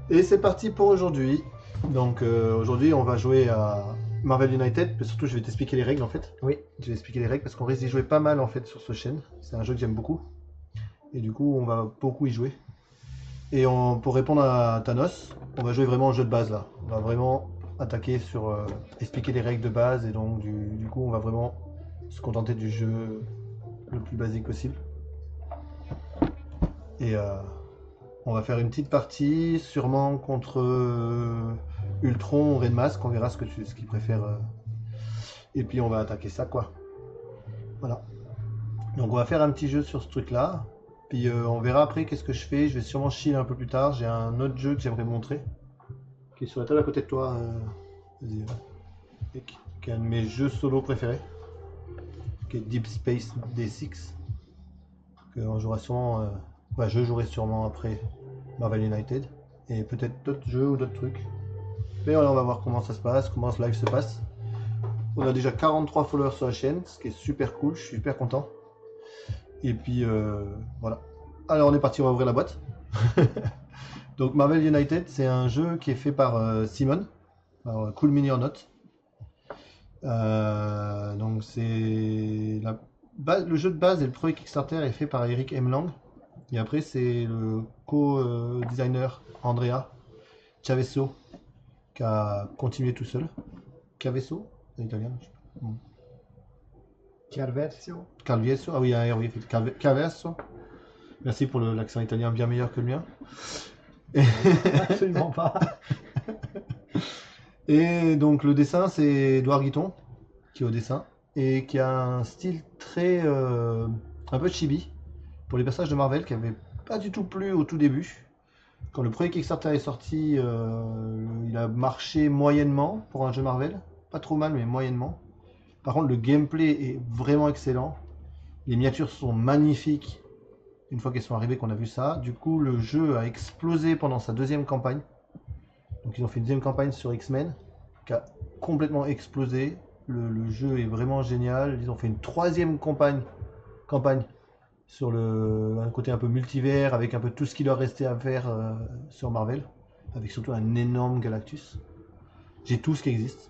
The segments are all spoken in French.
Et c'est parti pour aujourd'hui. Donc aujourd'hui on va jouer à Marvel United, mais surtout je vais t'expliquer les règles en fait. Oui. Je vais expliquer les règles parce qu'on risque d'y jouer pas mal en fait sur ce chaîne. C'est un jeu que j'aime beaucoup. Et du coup on va beaucoup y jouer. Et pour répondre à Thanos, on va jouer vraiment au jeu de base là. On va vraiment attaquer sur expliquer les règles de base et donc du coup on va vraiment se contenter du jeu le plus basique possible. Et on va faire une petite partie, sûrement contre Ultron ou Red Mask, on verra ce qu'il préfère. Et puis on va attaquer ça quoi. Voilà. Donc on va faire un petit jeu sur ce truc là. Puis on verra après qu'est-ce que je fais. Je vais sûrement chill un peu plus tard. J'ai un autre jeu que j'aimerais montrer. Qui est sur la table à côté de toi. Vas-y. Qui est un de mes jeux solo préférés. Qui est Deep Space D6. On jouera sûrement. Je jouerai sûrement après Marvel United. Et peut-être d'autres jeux ou d'autres trucs. Mais voilà, on va voir comment ça se passe, comment ce live se passe. On a déjà 43 followers sur la chaîne, ce qui est super cool, je suis super content. Et puis voilà. Alors on est parti, on va ouvrir la boîte. Donc Marvel United, c'est un jeu qui est fait par Simon, par Cool Mini or Not. Donc c'est le jeu de base et le premier Kickstarter est fait par Eric M. Lang. Et après c'est le co-designer Andrea Chavesso qui a continué tout seul. Cavesso, c'est italien. Calvezio. Calvieso, ah oui, oui, Cavesso. Merci pour l'accent italien bien meilleur que le mien. Absolument pas. Et donc le dessin, c'est Edouard Guiton qui est au dessin et qui a un style très un peu chibi pour les personnages de Marvel qui n'avaient pas du tout plu au tout début. Quand le premier Kickstarter est sorti, il a marché moyennement pour un jeu Marvel. Pas trop mal, mais moyennement. Par contre, le gameplay est vraiment excellent. Les miniatures sont magnifiques. Une fois qu'elles sont arrivées, qu'on a vu ça. Du coup, le jeu a explosé pendant sa deuxième campagne. Donc, ils ont fait une deuxième campagne sur X-Men qui a complètement explosé. Le jeu est vraiment génial. Ils ont fait une troisième campagne sur un côté un peu multivers, avec un peu tout ce qui leur restait à faire sur Marvel, avec surtout un énorme Galactus. J'ai tout ce qui existe.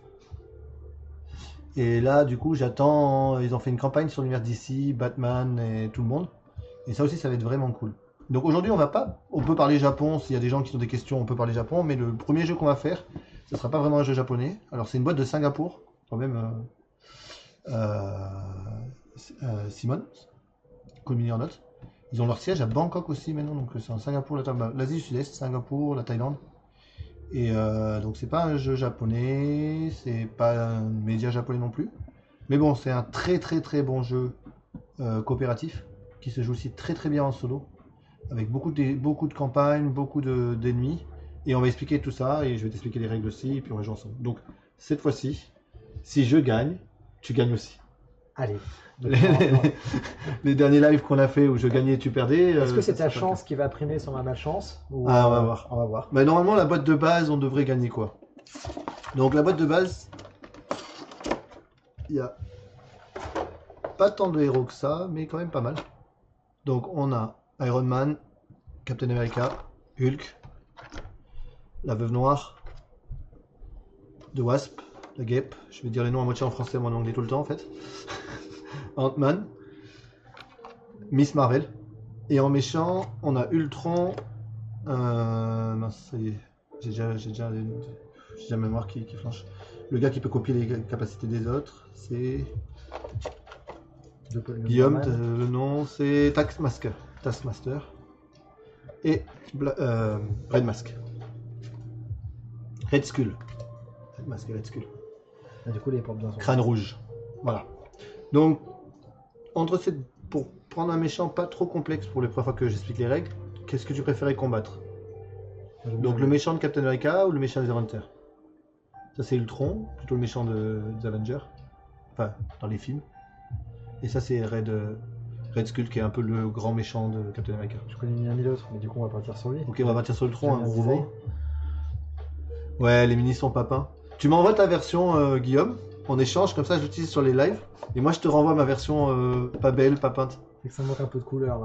Et là, du coup, j'attends. Ils ont fait une campagne sur l'univers DC, Batman et tout le monde. Et ça aussi, ça va être vraiment cool. Donc aujourd'hui, on peut parler Japon. S'il y a des gens qui ont des questions, on peut parler Japon. Mais le premier jeu qu'on va faire, ce sera pas vraiment un jeu japonais. Alors c'est une boîte de Singapour, quand même. Simon. Cool or Not. Ils ont leur siège à Bangkok aussi maintenant, donc c'est en Singapour, l'Asie du Sud-Est, Singapour, la Thaïlande. Et donc c'est pas un jeu japonais, c'est pas un média japonais non plus. Mais bon, c'est un très très très bon jeu coopératif qui se joue aussi très très bien en solo, avec beaucoup de campagnes, beaucoup d'ennemis. Et on va expliquer tout ça et je vais t'expliquer les règles aussi et puis on va jouer ensemble. Donc cette fois-ci, si je gagne, tu gagnes aussi. Allez. Les derniers lives qu'on a fait où je gagnais et tu perdais. Est-ce que c'est ta chance qui va primer sur ma malchance ou on va voir. On va voir. Mais normalement, la boîte de base, on devrait gagner quoi? Donc, la boîte de base, il y a pas tant de héros que ça, mais quand même pas mal. Donc, on a Iron Man, Captain America, Hulk, la Veuve Noire, The Wasp, la Guêpe. Je vais dire les noms à moitié en français, moi en anglais tout le temps en fait. Ant-Man, Miss Marvel. Et en méchant, on a Ultron. Mince, ça y est. J'ai déjà la mémoire qui flanche. Le gars qui peut copier les capacités des autres, c'est. Guillaume, le nom, c'est Taskmaster. Et Red Mask. Red Skull. Red Mask et Red Skull. Et du coup, les portes bien sont. Crâne rouge. Voilà. Donc, pour prendre un méchant pas trop complexe pour les premières fois que j'explique les règles, qu'est-ce que tu préférais combattre? Donc le méchant de Captain America ou le méchant des Avengers? Ça c'est Ultron, plutôt le méchant des Avengers. Enfin, dans les films. Et ça c'est Red Skull qui est un peu le grand méchant de Captain America. Je connais ni l'un ni l'autre, mais du coup on va partir sur lui. Ok, on va partir sur Ultron, un gros vent. Ouais, les minis sont papins. Tu m'envoies ta version, Guillaume. On échange, comme ça je l'utilise sur les lives. Et moi je te renvoie ma version pas belle, pas peinte. C'est que ça manque un peu de couleur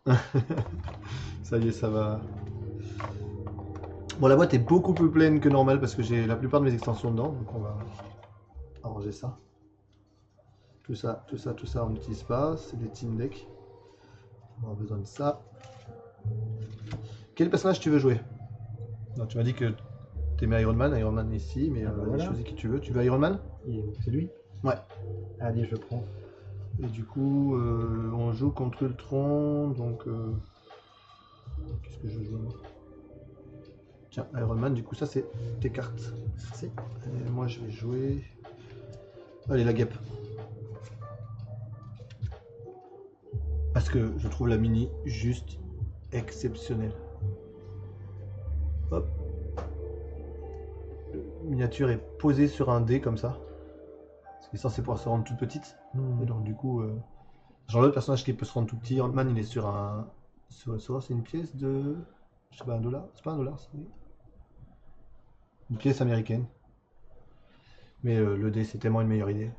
là. Ça y est, ça va. Bon, la boîte est beaucoup plus pleine que normal parce que j'ai la plupart de mes extensions dedans, donc on va arranger ça. Tout ça, on n'utilise pas, c'est des team decks. On aura besoin de ça. Quel personnage tu veux jouer? Non, tu m'as dit que t'aimais Iron Man est ici, mais voilà. choisis qui tu veux. Tu veux Iron Man? C'est lui? Ouais. Allez, je le prends. Et du coup, on joue contre Ultron, donc... qu'est-ce que je joue moi? Tiens, Iron Man, du coup ça c'est tes cartes. Merci. Et moi je vais jouer... Allez, la guêpe. Parce que je trouve la mini juste exceptionnelle. Hop. La miniature est posée sur un dé comme ça. Parce qu'il est censé pouvoir se rendre toute petite. Et donc du coup... genre l'autre personnage qui peut se rendre tout petit, Ant-Man il est sur un... c'est une pièce de... Je sais pas, $1. C'est pas $1, c'est... Une pièce américaine. Mais le dé c'est tellement une meilleure idée.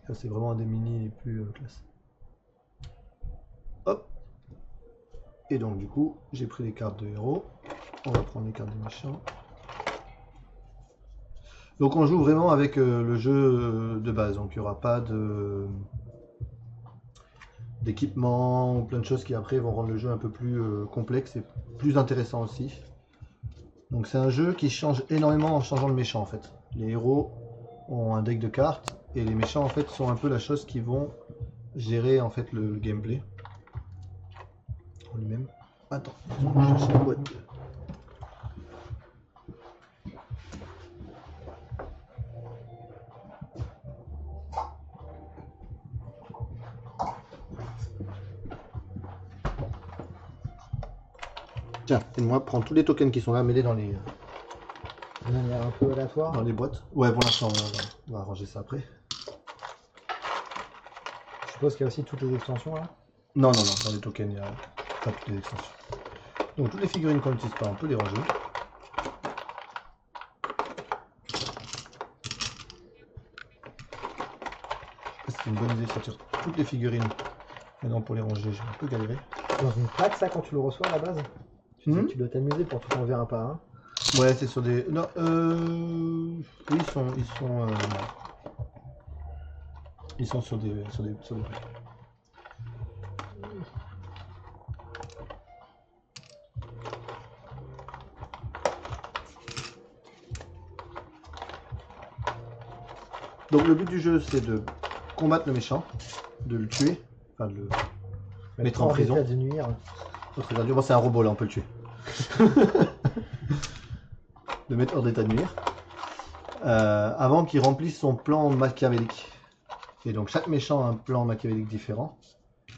Ça c'est vraiment un des mini les plus classe. Hop. Et donc du coup j'ai pris les cartes de héros. On va prendre les cartes des méchants. Donc on joue vraiment avec le jeu de base. Donc il n'y aura pas de d'équipement ou plein de choses qui après vont rendre le jeu un peu plus complexe et plus intéressant aussi. Donc c'est un jeu qui change énormément en changeant le méchant en fait. Les héros ont un deck de cartes et les méchants en fait sont un peu la chose qui vont gérer en fait le gameplay en lui-même. Attends, je vais chercher la boîte. Tiens, aide-moi, prends tous les tokens qui sont là, mets-les dans les De manière un peu aléatoire. dans les boîtes. Ouais, pour l'instant, on va arranger ça après. Je suppose qu'il y a aussi toutes les extensions là. Non, non, non, dans les tokens, il n'y a pas toutes les extensions. Donc toutes les figurines qu'on n'utilise pas, on peut les ranger. C'est une bonne idée, sortir toutes les figurines. Maintenant pour les ranger, j'ai un peu galéré. Dans une plaque ça quand tu le reçois à la base. Tu dois t'amuser pour tout enlever un par un. Ouais, c'est sur des... Non, oui, ils sont sur des plaques. Donc le but du jeu c'est de combattre le méchant, de le tuer, enfin de le mettre en prison. De nuire. Bon, c'est un robot là, on peut le tuer. De mettre hors d'état de nuire. Avant qu'il remplisse son plan machiavélique. Et donc chaque méchant a un plan machiavélique différent.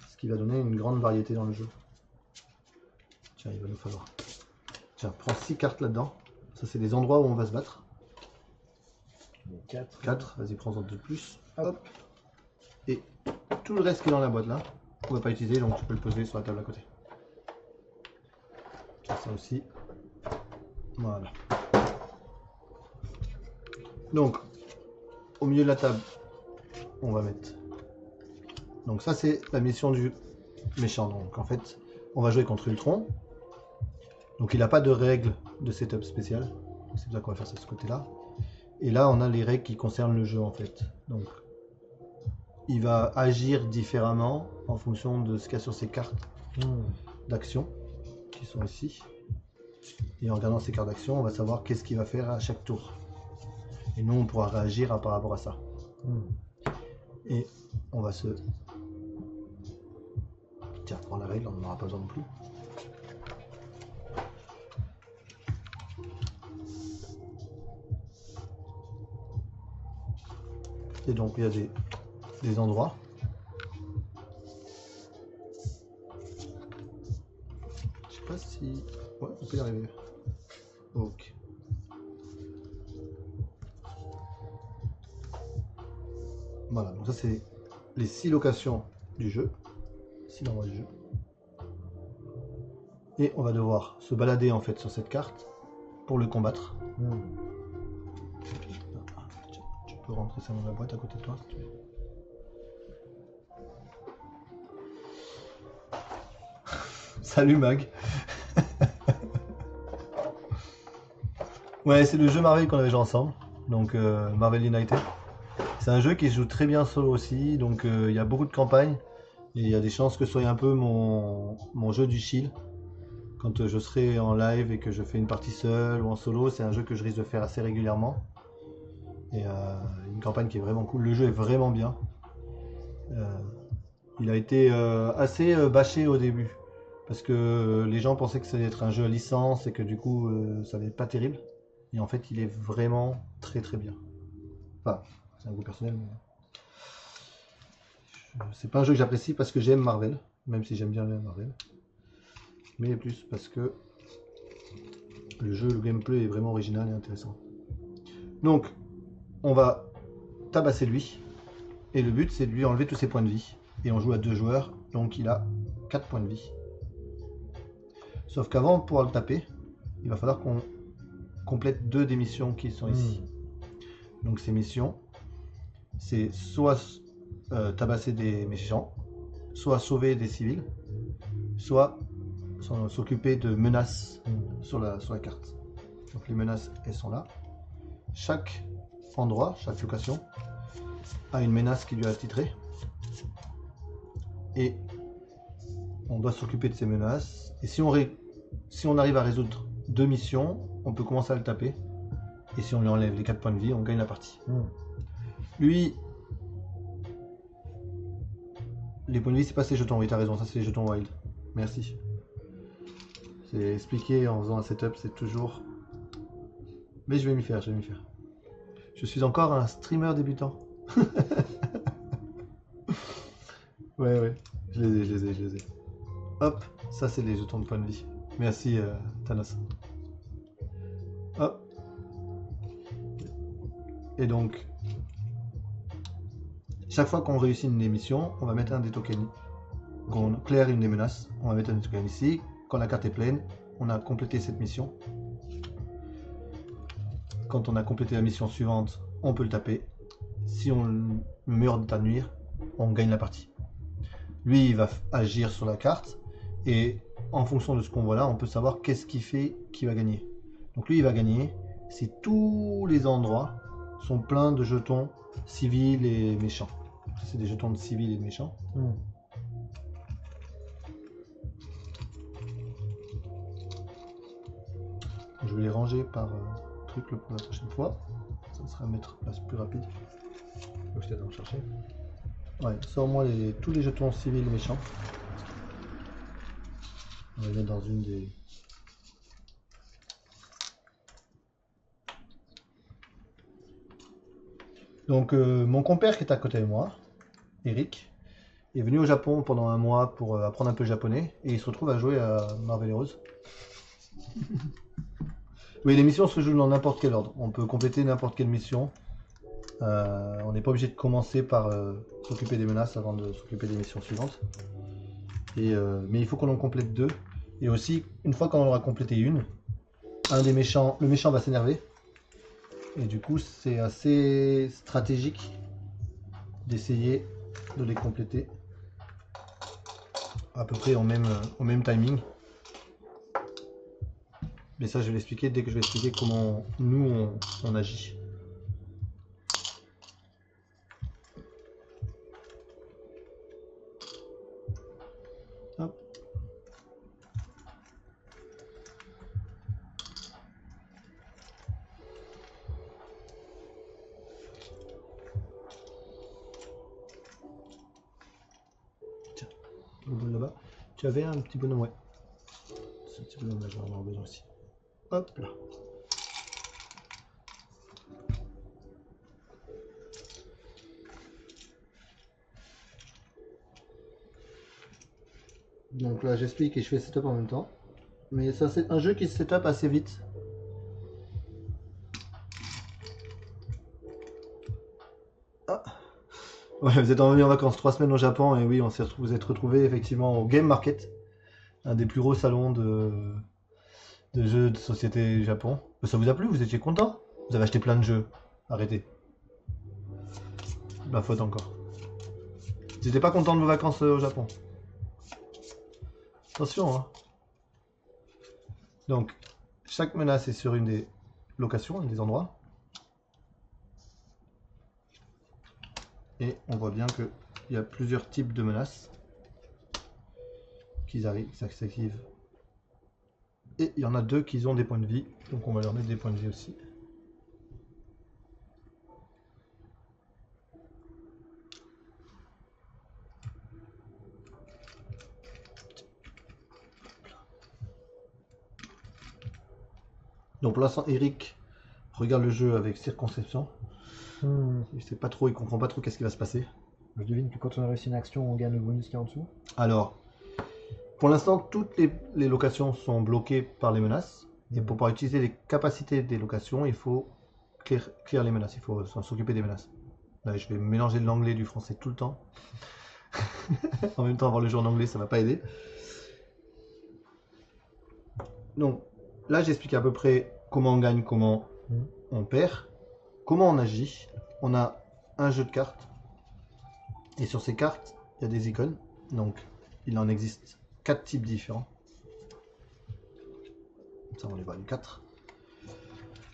Ce qui va donner une grande variété dans le jeu. Tiens, il va nous falloir. Tiens, prends 6 cartes là-dedans. Ça c'est des endroits où on va se battre. 4, vas-y prends-en 2 de plus. Hop. Et tout le reste qui est dans la boîte là, on va pas utiliser, donc tu peux le poser sur la table à côté. Tiens, ça aussi. Voilà. Donc, au milieu de la table, on va mettre... Donc ça c'est la mission du méchant. Donc en fait, on va jouer contre Ultron. Donc il n'a pas de règles de setup spécial. C'est pour ça qu'on va faire ça de ce côté-là. Et là, on a les règles qui concernent le jeu en fait. Donc, il va agir différemment en fonction de ce qu'il y a sur ses cartes d'action, qui sont ici. Et en regardant ces cartes d'action, on va savoir qu'est-ce qu'il va faire à chaque tour. Et nous, on pourra réagir par rapport à ça. Et on va se... Tiens, prends la règle, on n'en aura pas besoin non plus. Et donc il y a des endroits. Je sais pas si... Ouais, on peut y arriver. Ok. Voilà, donc ça c'est les 6 locations du jeu. 6 endroits du jeu. Et on va devoir se balader en fait sur cette carte pour le combattre. Tu peux rentrer ça dans la boîte à côté de toi si tu veux. Salut Mag. Ouais, c'est le jeu Marvel qu'on avait joué ensemble, donc Marvel United. C'est un jeu qui se joue très bien solo aussi, donc il y a beaucoup de campagnes, et il y a des chances que ce soit un peu mon jeu du chill. Quand je serai en live et que je fais une partie seule ou en solo, c'est un jeu que je risque de faire assez régulièrement. Et une campagne qui est vraiment cool. Le jeu est vraiment bien. Euh, il a été assez bâché au début. Parce que les gens pensaient que ça allait être un jeu à licence et que du coup ça allait être pas terrible. Et en fait il est vraiment très très bien. Enfin, c'est un goût personnel, mais c'est pas un jeu que j'apprécie parce que j'aime Marvel. Même si j'aime bien Marvel. Mais plus parce que le jeu, le gameplay est vraiment original et intéressant. Donc, on va tabasser lui. Et le but, c'est de lui enlever tous ses points de vie. Et on joue à 2 joueurs, donc il a 4 points de vie. Sauf qu'avant de pouvoir le taper, il va falloir qu'on complète 2 des missions qui sont ici. Donc ces missions, c'est soit tabasser des méchants, soit sauver des civils, soit s'occuper de menaces sur la carte. Donc les menaces, elles sont là. Chaque endroit, chaque location, a une menace qui lui a attitré. Et on doit s'occuper de ces menaces. Et si on arrive à résoudre 2 missions, on peut commencer à le taper. Et si on lui enlève les 4 points de vie, on gagne la partie. Lui, les points de vie, c'est pas ses jetons. Oui, t'as raison, ça c'est les jetons wild. Merci. C'est expliqué en faisant un setup, c'est toujours... Mais je vais m'y faire, je vais m'y faire. Je suis encore un streamer débutant. Ouais, je les ai. Hop, ça c'est les jetons de points de vie. Merci Thanos. Hop. Et donc, chaque fois qu'on réussit une émission, on va mettre un des tokens. Qu'on claire une des menaces, on va mettre un token ici. Quand la carte est pleine, on a complété cette mission. Quand on a complété la mission suivante, on peut le taper. Si on meurt de nuire, on gagne la partie. Lui, il va agir sur la carte. Et en fonction de ce qu'on voit là, on peut savoir qu'est-ce qui fait qu'il va gagner. Donc lui, il va gagner si tous les endroits sont pleins de jetons civils et méchants. C'est des jetons de civils et de méchants. Je vais les ranger par truc pour la prochaine fois. Ça sera mettre en place plus rapide. Donc je t'aide à en chercher. Ouais, sors-moi tous les jetons civils et méchants. On va les mettre dans une des... Donc mon compère qui est à côté de moi, Eric, est venu au Japon pendant un mois pour apprendre un peu le japonais et il se retrouve à jouer à Marvel Heroes. Oui, les missions se jouent dans n'importe quel ordre. On peut compléter n'importe quelle mission. On n'est pas obligé de commencer par s'occuper des menaces avant de s'occuper des missions suivantes. Mais il faut qu'on en complète 2. Et aussi, une fois qu'on aura complété une, le méchant va s'énerver. Et du coup, c'est assez stratégique d'essayer de les compléter à peu près au même timing. Mais ça, je vais l'expliquer dès que je vais expliquer comment nous, on agit. Hop. Tiens, le bonhomme là-bas. Tu avais un petit bonhomme, ouais. Ce petit bonhomme là, je vais en avoir besoin aussi. Hop là. Donc là j'explique et je fais setup en même temps. Mais ça c'est un jeu qui se setup assez vite. Ah. Ouais, vous êtes revenu en vacances 3 semaines au Japon et oui, vous êtes retrouvé effectivement au Game Market, un des plus gros salons de jeux de société Japon. Ça vous a plu? Vous étiez content? Vous avez acheté plein de jeux. Arrêtez. Ma faute encore. Vous n'étiez pas content de vos vacances au Japon? Attention, hein. Donc, chaque menace est sur une des locations, des endroits. Et on voit bien qu'il y a plusieurs types de menaces qui arrivent, qui s'activent. Et il y en a 2 qui ont des points de vie, donc on va leur mettre des points de vie aussi. Donc pour l'instant, Eric regarde le jeu avec circonspection. Il sait pas trop, il comprend pas trop qu'est-ce qui va se passer. Je devine que quand on a réussi une action, on gagne le bonus qui est en dessous. Alors, pour l'instant, toutes les locations sont bloquées par les menaces. Et pour pouvoir utiliser les capacités des locations, il faut clear les menaces, il faut s'occuper des menaces. Là, je vais mélanger l'anglais et du français tout le temps. En même temps, avoir le jeu en anglais, ça va pas aider. Donc, là, j'explique à peu près comment on gagne, comment on perd, comment on agit. On a un jeu de cartes. Et sur ces cartes, il y a des icônes. Donc, il en existe 4 types différents. Ça, on les voit, les 4.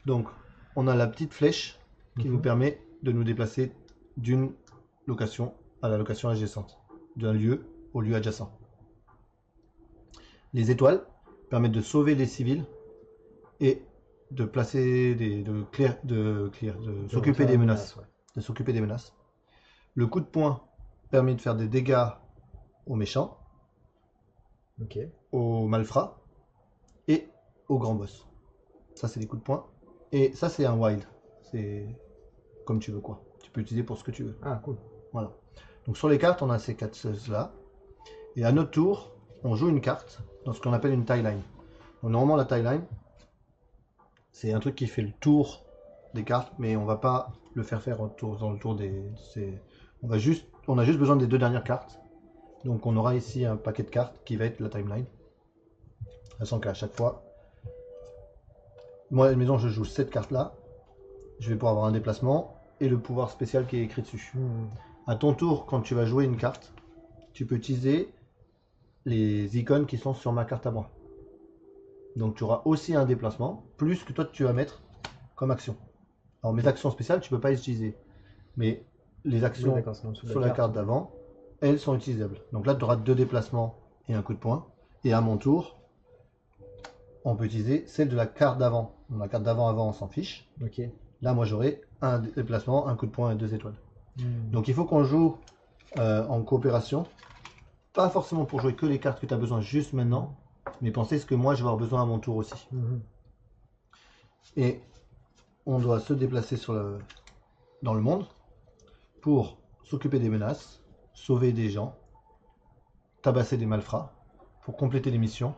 Donc, on a la petite flèche qui nous permet de nous déplacer d'une location à la location adjacente, d'un lieu au lieu adjacent. Les étoiles permettent de sauver les civils et de placer de s'occuper des menaces. De s'occuper des menaces. Le coup de poing permet de faire des dégâts aux méchants, aux malfrats et aux grands boss. Ça, c'est des coups de poing. Et ça, c'est un wild. C'est comme tu veux, quoi. Tu peux utiliser pour ce que tu veux. Ah, cool. Voilà. Donc sur les cartes, on a ces 4 choses-là. Et à notre tour, on joue une carte dans ce qu'on appelle une tie line. Donc, normalement, la tie line, c'est un truc qui fait le tour des cartes, mais on va pas le faire dans le tour des... on a juste besoin des 2 dernières cartes. Donc on aura ici un paquet de cartes qui va être la timeline. Sachant qu'à chaque fois, moi, admettons, je joue cette carte-là, je vais pouvoir avoir un déplacement et le pouvoir spécial qui est écrit dessus. À ton tour, quand tu vas jouer une carte, tu peux utiliser les icônes qui sont sur ma carte à moi. Donc tu auras aussi un déplacement, plus que toi tu vas mettre comme action. Alors mes actions spéciales, tu peux pas les utiliser. Mais les actions sur la carte d'avant, elles sont utilisables. Donc là, tu auras 2 déplacements et un coup de poing. Et à mon tour, on peut utiliser celle de la carte d'avant. La carte d'avant, on s'en fiche. Là, moi, j'aurai un déplacement, un coup de poing et 2 étoiles. Donc il faut qu'on joue en coopération. Pas forcément pour jouer que les cartes que tu as besoin juste maintenant, mais penser ce que moi, je vais avoir besoin à mon tour aussi. Et on doit se déplacer dans le monde pour s'occuper des menaces, sauver des gens, tabasser des malfrats, pour compléter les missions,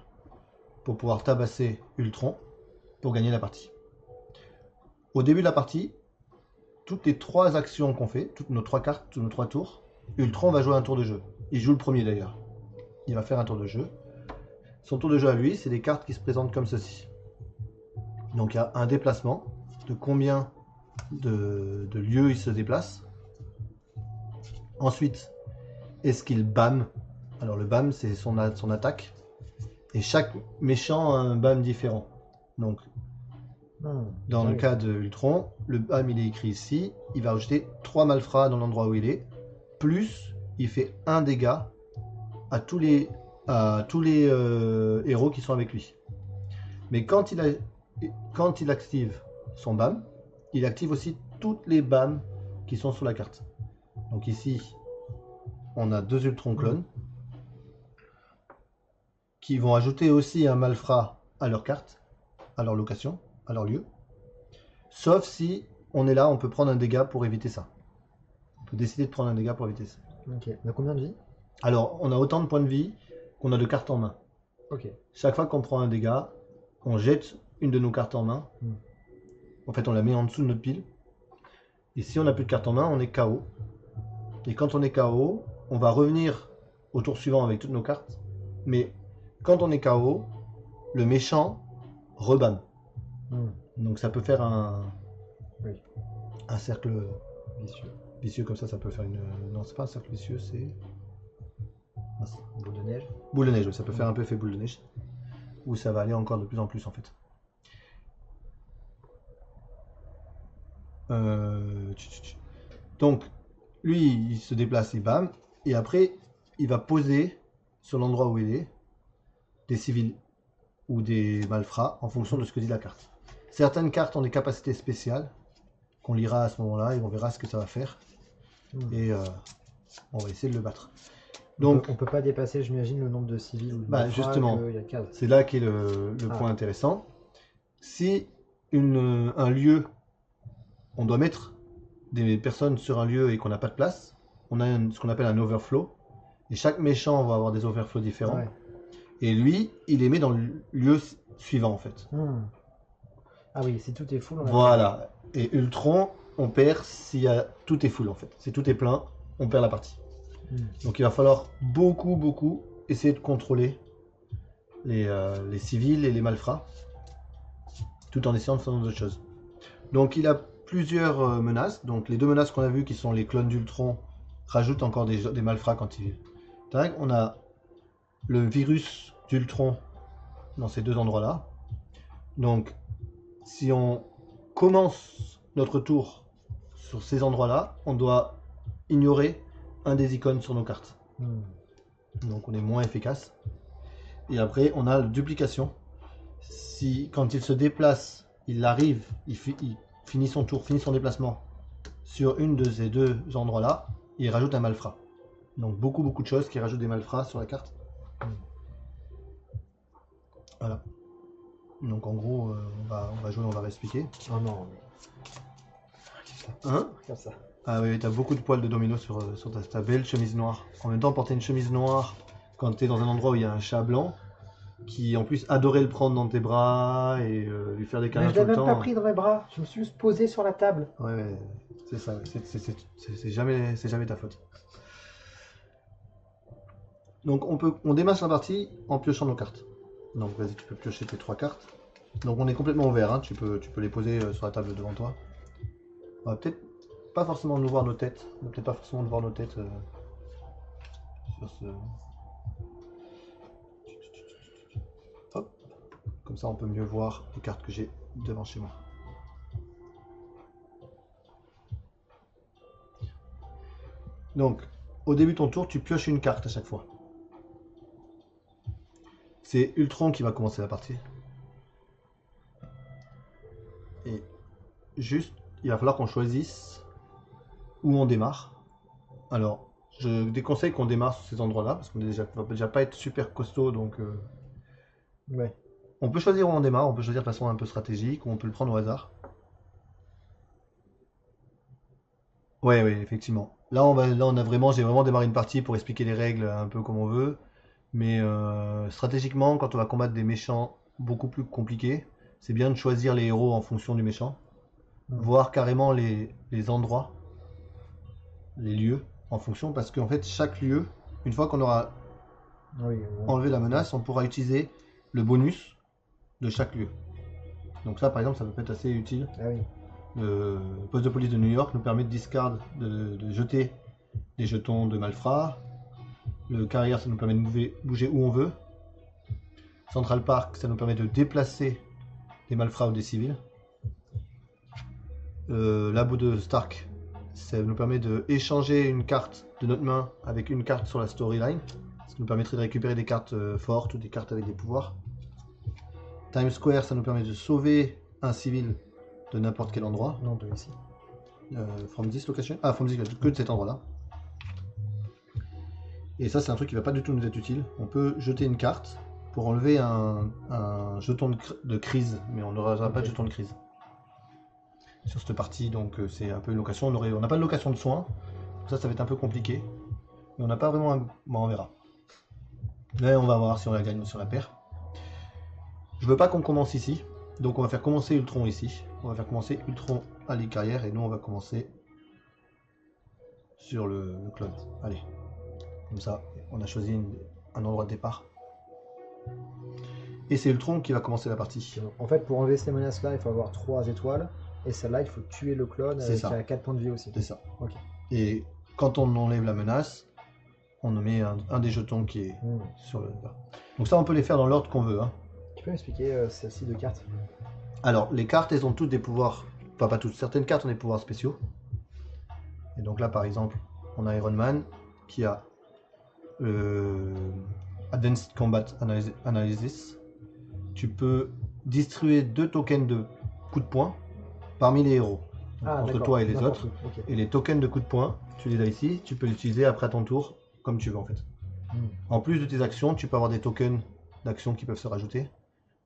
pour pouvoir tabasser Ultron, pour gagner la partie. Au début de la partie, toutes les 3 actions qu'on fait, toutes nos 3 cartes, tous nos 3 tours, Ultron va jouer un tour de jeu. Il joue le premier d'ailleurs. Il va faire un tour de jeu. Son tour de jeu à lui, c'est des cartes qui se présentent comme ceci. Donc il y a un déplacement, de combien de lieux il se déplace. Ensuite, est-ce qu'il bam? Alors le bam, c'est son attaque. Et chaque méchant a un bam différent. Donc, dans le cas de Ultron, le bam il est écrit ici. Il va ajouter 3 malfrats dans l'endroit où il est. Plus, il fait 1 dégât à tous les héros qui sont avec lui. Mais quand il active son bam, il active aussi toutes les bams qui sont sur la carte. Donc ici, on a 2 Ultron clones qui vont ajouter aussi un malfrat à leur carte, à leur location, à leur lieu. Sauf si on est là, on peut prendre un dégât pour éviter ça. On peut décider de prendre un dégât pour éviter ça. Ok. On a combien de vie? Alors, on a autant de points de vie qu'on a de cartes en main. Ok. Chaque fois qu'on prend un dégât, on jette une de nos cartes en main. En fait, on la met en dessous de notre pile. Et si on n'a plus de cartes en main, on est KO. Et quand on est KO, on va revenir au tour suivant avec toutes nos cartes. Mais quand on est KO, le méchant rebam. Donc ça peut faire un cercle vicieux comme ça peut faire une... Non, c'est pas un cercle vicieux, c'est... Boule de neige. Boule de neige, ça peut faire un peu effet boule de neige. Où ça va aller encore de plus en plus en fait. Donc, lui, il se déplace et bam. Et après, il va poser sur l'endroit où il est des civils ou des malfrats en fonction de ce que dit la carte. Certaines cartes ont des capacités spéciales qu'on lira à ce moment-là et on verra ce que ça va faire. Et on va essayer de le battre. Donc, on peut pas dépasser, j'imagine, le nombre de civils ou de malfrats justement, qu'il y a de cases. c'est là qu'est le point intéressant. Si un lieu, on doit mettre des personnes sur un lieu et qu'on n'a pas de place, on a ce qu'on appelle un overflow. Et chaque méchant va avoir des overflows différents. Ouais. Et lui, il les met dans le lieu suivant en fait. Ah oui, si tout est full, on a Voilà. Et Ultron, on perd si tout est full en fait. Si tout est plein, on perd la partie. Donc il va falloir beaucoup essayer de contrôler les civils et les malfrats, tout en essayant de faire d'autres choses. Donc il a plusieurs menaces. Donc les deux menaces qu'on a vues qui sont les clones d'Ultron rajoutent encore des malfrats quand il... On a le virus d'Ultron dans ces deux endroits-là. Donc si on commence notre tour sur ces endroits-là, on doit ignorer un des icônes sur nos cartes. Donc on est moins efficace. Et après, on a la duplication. Si quand il se déplace, il arrive, il finit son tour, finit son déplacement sur une de ces deux endroits-là, il rajoute un malfrat. Donc beaucoup de choses qui rajoutent des malfrats sur la carte. Voilà. Donc en gros, on va jouer, on va réexpliquer. Oh non. Hein? Regarde ça. Ah oui, t'as beaucoup de poils de domino sur ta belle chemise noire. En même temps, porter une chemise noire quand t'es dans un endroit où il y a un chat blanc, qui en plus adorait le prendre dans tes bras et lui faire des câlins Mais je tout l'ai le même temps. pas pris dans mes bras, je me suis juste posé sur la table. Ouais, c'est ça, c'est jamais ta faute. Donc on démarre la partie en piochant nos cartes. Donc vas-y, tu peux piocher tes 3 cartes. Donc on est complètement ouvert, hein. Tu peux les poser sur la table devant toi. On va peut-être pas forcément nous voir nos têtes. On va peut-être pas forcément nous voir nos têtes sur ce... Hop. Comme ça on peut mieux voir les cartes que j'ai devant chez moi. Donc, au début de ton tour, tu pioches une carte à chaque fois. C'est Ultron qui va commencer la partie. Et juste, il va falloir qu'on choisisse où on démarre. Alors, je déconseille qu'on démarre sur ces endroits-là, parce qu'on va déjà pas être super costaud, donc... Ouais. On peut choisir où on démarre, on peut choisir de façon un peu stratégique, ou on peut le prendre au hasard. Ouais, effectivement. Là, j'ai vraiment démarré une partie pour expliquer les règles un peu comme on veut. Mais stratégiquement, quand on va combattre des méchants beaucoup plus compliqués, c'est bien de choisir les héros en fonction du méchant. Voir carrément les endroits, les lieux en fonction, parce qu'en fait, chaque lieu, une fois qu'on aura enlevé la menace, on pourra utiliser le bonus de chaque lieu. Donc ça, par exemple, ça peut être assez utile. Ah oui. Le poste de police de New York nous permet de discard, de jeter des jetons de malfrats. Le carrière, ça nous permet de bouger où on veut. Central Park, ça nous permet de déplacer des malfrats ou des civils. Labo de Stark, ça nous permet d'échanger une carte de notre main avec une carte sur la storyline. Ça nous permettrait de récupérer des cartes fortes ou des cartes avec des pouvoirs. Times Square, ça nous permet de sauver un civil de n'importe quel endroit. Non, de ici. From this location. Ah, from this location, que de cet endroit-là. Et ça, c'est un truc qui va pas du tout nous être utile. On peut jeter une carte pour enlever un jeton de crise, mais on n'aura pas de jeton de crise sur cette partie, donc c'est un peu une location. On n'a pas de location de soins, ça va être un peu compliqué. Mais on n'a pas vraiment Bon, on verra. Mais on va voir si on la gagne ou si on la perd. Je veux pas qu'on commence ici, donc on va faire commencer Ultron ici. On va faire commencer Ultron à l'Icarrière et nous on va commencer sur le clone. Allez. Comme ça, on a choisi un endroit de départ. Et c'est Ultron qui va commencer la partie. En fait, pour enlever ces menaces-là, il faut avoir 3 étoiles. Et celle-là, il faut tuer le clone qui a 4 points de vie aussi. C'est ça. Ok. Et quand on enlève la menace, on met un des jetons qui est sur le... Donc ça, on peut les faire dans l'ordre qu'on veut. Hein. Tu peux m'expliquer celle-ci de cartes? Alors, les cartes, elles ont toutes des pouvoirs Enfin, pas toutes. Certaines cartes ont des pouvoirs spéciaux. Et donc là, par exemple, on a Iron Man qui a Advanced Combat Analysis. Tu peux distribuer 2 tokens de coups de poing parmi les héros. Entre toi et les autres. Okay. Et les tokens de coups de poing, tu les as ici, tu peux l'utiliser après à ton tour, comme tu veux en fait. En plus de tes actions, tu peux avoir des tokens d'actions qui peuvent se rajouter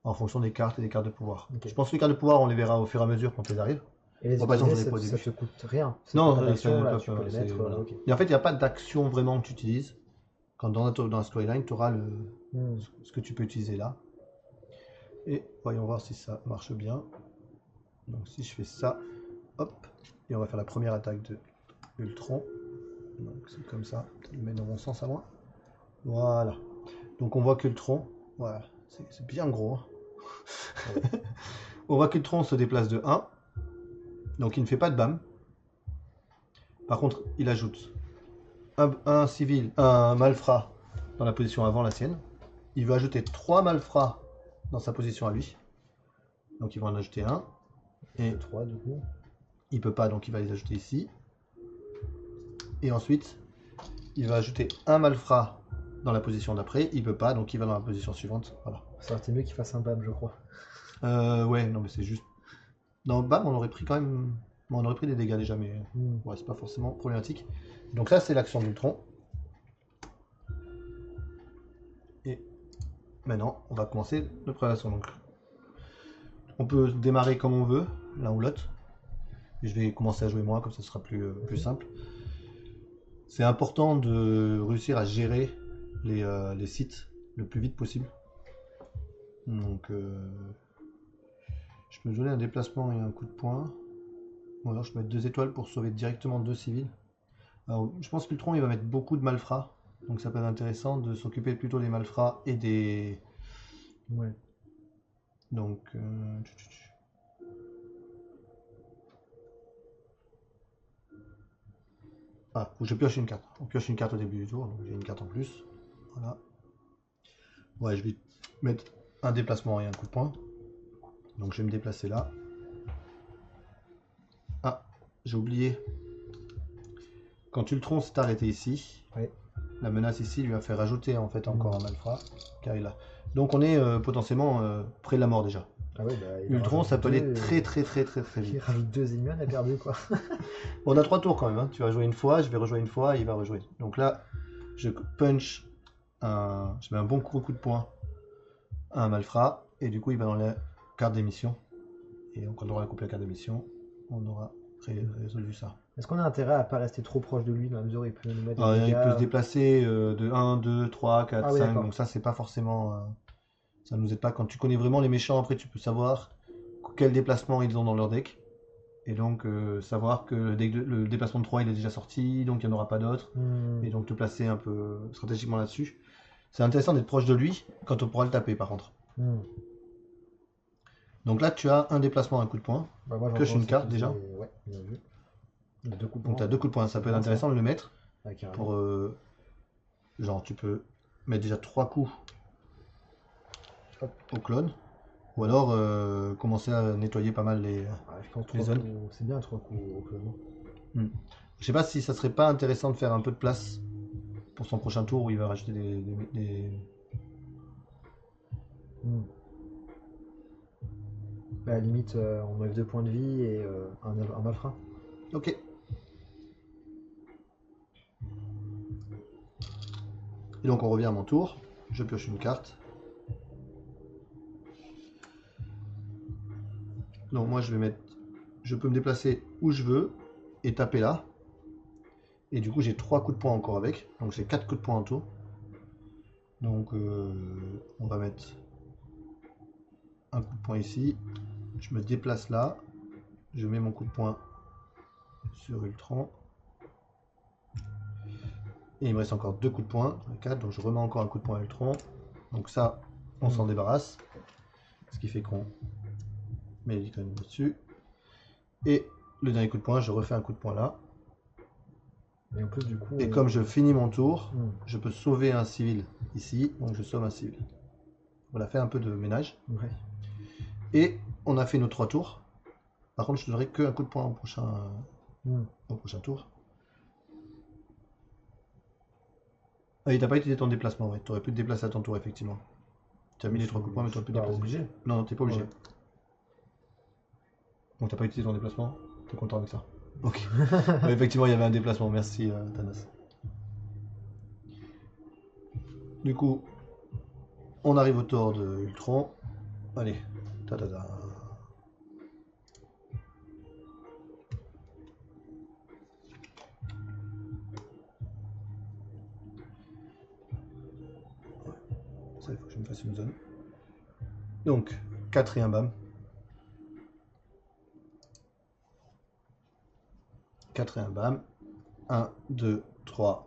en fonction des cartes et des cartes de pouvoir. Okay. Je pense que les cartes de pouvoir, on les verra au fur et à mesure quand elles arrivent. Et les utiliser, ça te coûte rien. Non, tu peux les mettre. Voilà. Okay. Et en fait, il n'y a pas d'action vraiment que tu utilises. Quand dans la storyline, tu auras ce que tu peux utiliser là. Et voyons voir si ça marche bien. Donc si je fais ça, hop, et on va faire la première attaque de Ultron. Donc c'est comme ça, ça le met dans mon sens à moi. Voilà. Donc on voit qu'Ultron, voilà, c'est bien gros. Hein. On voit qu'Ultron se déplace de 1. Donc il ne fait pas de BAM. Par contre, il ajoute un civil, un malfrat dans la position avant la sienne. Il veut ajouter 3 malfrats dans sa position à lui. Donc ils vont en ajouter un. Et 3 du coup. Il peut pas, donc il va les ajouter ici. Et ensuite, il va ajouter un malfrat dans la position d'après. Il peut pas, donc il va dans la position suivante. Voilà. Ça aurait été mieux qu'il fasse un BAM, je crois. Ouais, non mais c'est juste. Dans BAM, on aurait pris quand même. On aurait pris des dégâts déjà, mais ouais, c'est pas forcément problématique. Donc là, c'est l'action d'Ultron. Et maintenant, on va commencer notre préparation. Donc, on peut démarrer comme on veut, l'un ou l'autre. Je vais commencer à jouer moi, comme ça sera plus simple. C'est important de réussir à gérer les sites le plus vite possible. Donc, je peux me donner un déplacement et un coup de poing. Ou alors je peux mettre 2 étoiles pour sauver directement 2 civils. Alors, je pense que Ultron il va mettre beaucoup de malfrats. Donc ça peut être intéressant de s'occuper plutôt des malfrats et des... Ouais. Donc... Ah, faut que je pioche une carte. On pioche une carte au début du tour, donc j'ai une carte en plus. Voilà. Ouais, je vais mettre un déplacement et un coup de poing. Donc je vais me déplacer là. Ah, j'ai oublié. Quand Ultron s'est arrêté ici, ouais. La menace ici lui a fait rajouter en fait encore un malfrat, car il a. Donc on est potentiellement près de la mort déjà. Ah ouais, Ultron, ça peut aller très vite. Il rajoute 2 ennemis, on a perdu quoi. On a 3 tours quand même, hein. Tu vas jouer une fois, je vais rejouer une fois, et il va rejouer. Donc là, je punch je mets un bon coup de poing à un malfrat, et du coup il va dans la carte d'émission. Et donc quand on aura coupé la carte d'émission, on aura résolu ça. Est-ce qu'on a intérêt à pas rester trop proche de lui dans la mesure où il peut nous mettre des dégâts? Il peut se déplacer de 1, 2, 3, 4, 5, donc ça c'est pas forcément... ça nous aide pas. Quand tu connais vraiment les méchants, après tu peux savoir quel déplacement ils ont dans leur deck. Et donc savoir que le déplacement de 3 il est déjà sorti, donc il n'y en aura pas d'autres. Et donc te placer un peu stratégiquement là-dessus. C'est intéressant d'être proche de lui quand on pourra le taper par contre. Donc là tu as un déplacement, un coup de poing. Pioche une carte déjà. Ouais, bien vu. 2 coups de poing. Donc tu as 2 coups de poing, ça peut être intéressant de le mettre. Pour genre tu peux mettre déjà 3 coups au clone. Ou alors commencer à nettoyer pas mal les zones. C'est bien 3 coups au clone. Je sais pas si ça serait pas intéressant de faire un peu de place pour son prochain tour où il va rajouter des... À la limite, on enlève 2 points de vie et un malfrat. Ok. Et donc on revient à mon tour. Je pioche une carte. Donc moi je vais mettre... Je peux me déplacer où je veux et taper là. Et du coup j'ai 3 coups de poing encore avec. Donc j'ai 4 coups de poing en tout. Donc on va mettre un coup de poing ici. Je me déplace là. Je mets mon coup de poing sur Ultron. Et il me reste encore 2 coups de poing. 4, donc je remets encore un coup de poing à Ultron. Donc ça, on s'en débarrasse. Ce qui fait qu'on met les icônes dessus. Et le dernier coup de poing, je refais un coup de poing là. Et en plus, du coup, et comme je finis mon tour, je peux sauver un civil ici. Donc je sauve un civil. Voilà, fait un peu de ménage. Ouais. Et on a fait nos 3 tours. Par contre, je te donnerai qu'un coup de poing Hmm. au prochain tour. Ah, il t'a pas utilisé ton déplacement, ouais. T'aurais pu te déplacer à ton tour, effectivement. Tu as mis les 3 coups de poing, mais t'aurais pu te Pas déplacer. obligé. Non, t'es pas obligé. Ouais. Donc t'as pas utilisé ton déplacement. T'es content avec ça. Ok. Ouais, effectivement, il y avait un déplacement. Merci, Thanos. Du coup, on arrive au tour de Ultron. Allez. Ta ta ta. Ça, il faut que je me fasse une zone. Donc, 4 et un bam. 4 et un bam. 1, 2, 3,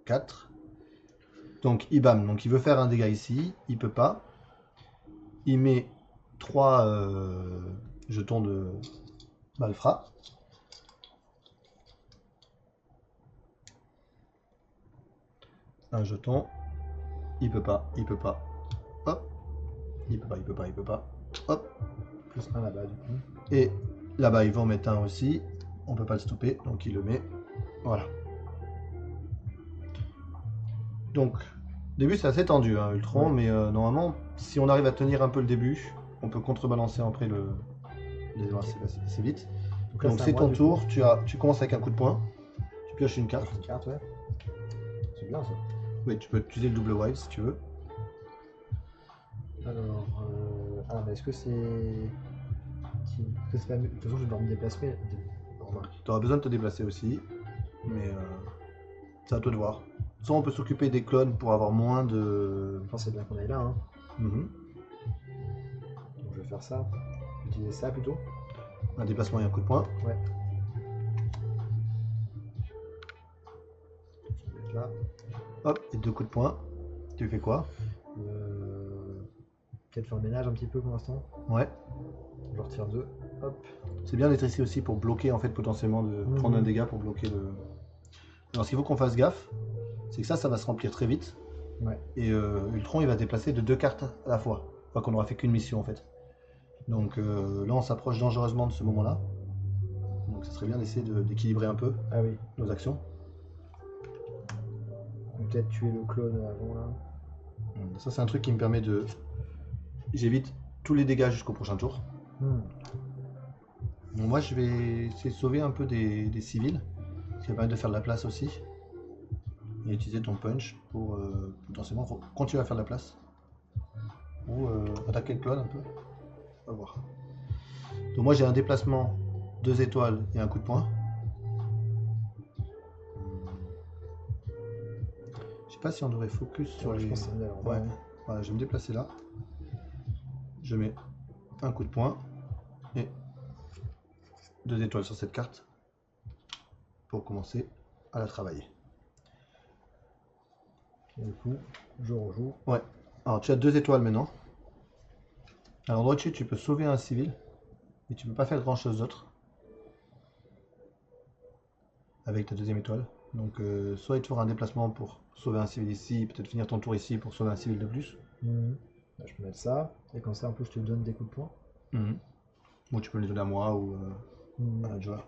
4. Donc, il bam. Donc, il veut faire un dégât ici. Il peut pas. Il met 3 jetons de malfrat. Un jeton. Il peut pas. Il peut pas. Hop. Il peut pas, il peut pas, il peut pas. Hop. Plus un là-bas du coup. Et là-bas, ils vont mettre un aussi. On peut pas le stopper, donc il le met. Voilà. Donc, au début, c'est assez tendu, hein, Ultron, Ouais. mais normalement, si on arrive à tenir un peu le début, on peut contrebalancer après le. C'est vite. là, Donc, à c'est moi, ton du tour. coup. Tu commences avec un coup de poing. Tu pioches une carte. Une carte, ouais. C'est bien ça. Oui, tu peux utiliser le double wild si tu veux. Alors, ah, mais est-ce que c'est. Est-ce que c'est pas mieux. De toute façon, je vais devoir me déplacer. Remarque. Tu auras besoin de te déplacer aussi, mais c'est à toi de voir. Soit on peut s'occuper des clones pour avoir moins de. Je pense que c'est bien qu'on aille là. Hein. Mhm. Donc, je vais faire ça. Je vais utiliser ça plutôt. Un déplacement et un coup de poing. Ouais. Je vais mettre là. Hop, et 2 coups de poing. Tu fais quoi? Peut-être faire le ménage un petit peu pour l'instant. Ouais. Je retire 2. Hop. C'est bien d'être ici aussi pour bloquer, en fait, potentiellement, de prendre un dégât pour bloquer le. Alors, ce qu'il faut qu'on fasse gaffe, c'est que ça va se remplir très vite. Ouais. Et Ultron, il va se déplacer de 2 cartes à la fois. Enfin, qu'on n'aura fait qu'une mission, en fait. Donc là, on s'approche dangereusement de ce moment-là. Donc, ça serait bien d'essayer d'équilibrer un peu Ah oui. nos actions. On peut peut-être tuer le clone avant là. Ça, c'est un truc qui me permet de. J'évite tous les dégâts jusqu'au prochain tour. Donc, moi, je vais essayer de sauver un peu des civils. Ce qui va permettre de faire de la place aussi. Et utiliser ton punch pour potentiellement continuer à faire de la place. Ou attaquer le clone un peu. On va voir. Donc moi j'ai un déplacement, 2 étoiles et un coup de poing. Je sais pas si on devrait focus sur les. Je pense que c'est mieux alors. Ouais. Voilà, je vais me déplacer là. Je mets un coup de poing et 2 étoiles sur cette carte pour commencer à la travailler. Et du coup, je rejoue. Ouais. Alors tu as 2 étoiles maintenant. À l'endroit dessus, tu peux sauver un civil, mais tu peux pas faire grand chose d'autre avec ta 2e étoile. Donc soit il te fera un déplacement pour sauver un civil ici, peut-être finir ton tour ici pour sauver un civil de plus. Là, je peux mettre ça, et comme ça en plus je te donne des coups de poing. Ou tu peux les donner à moi ou à un joueur.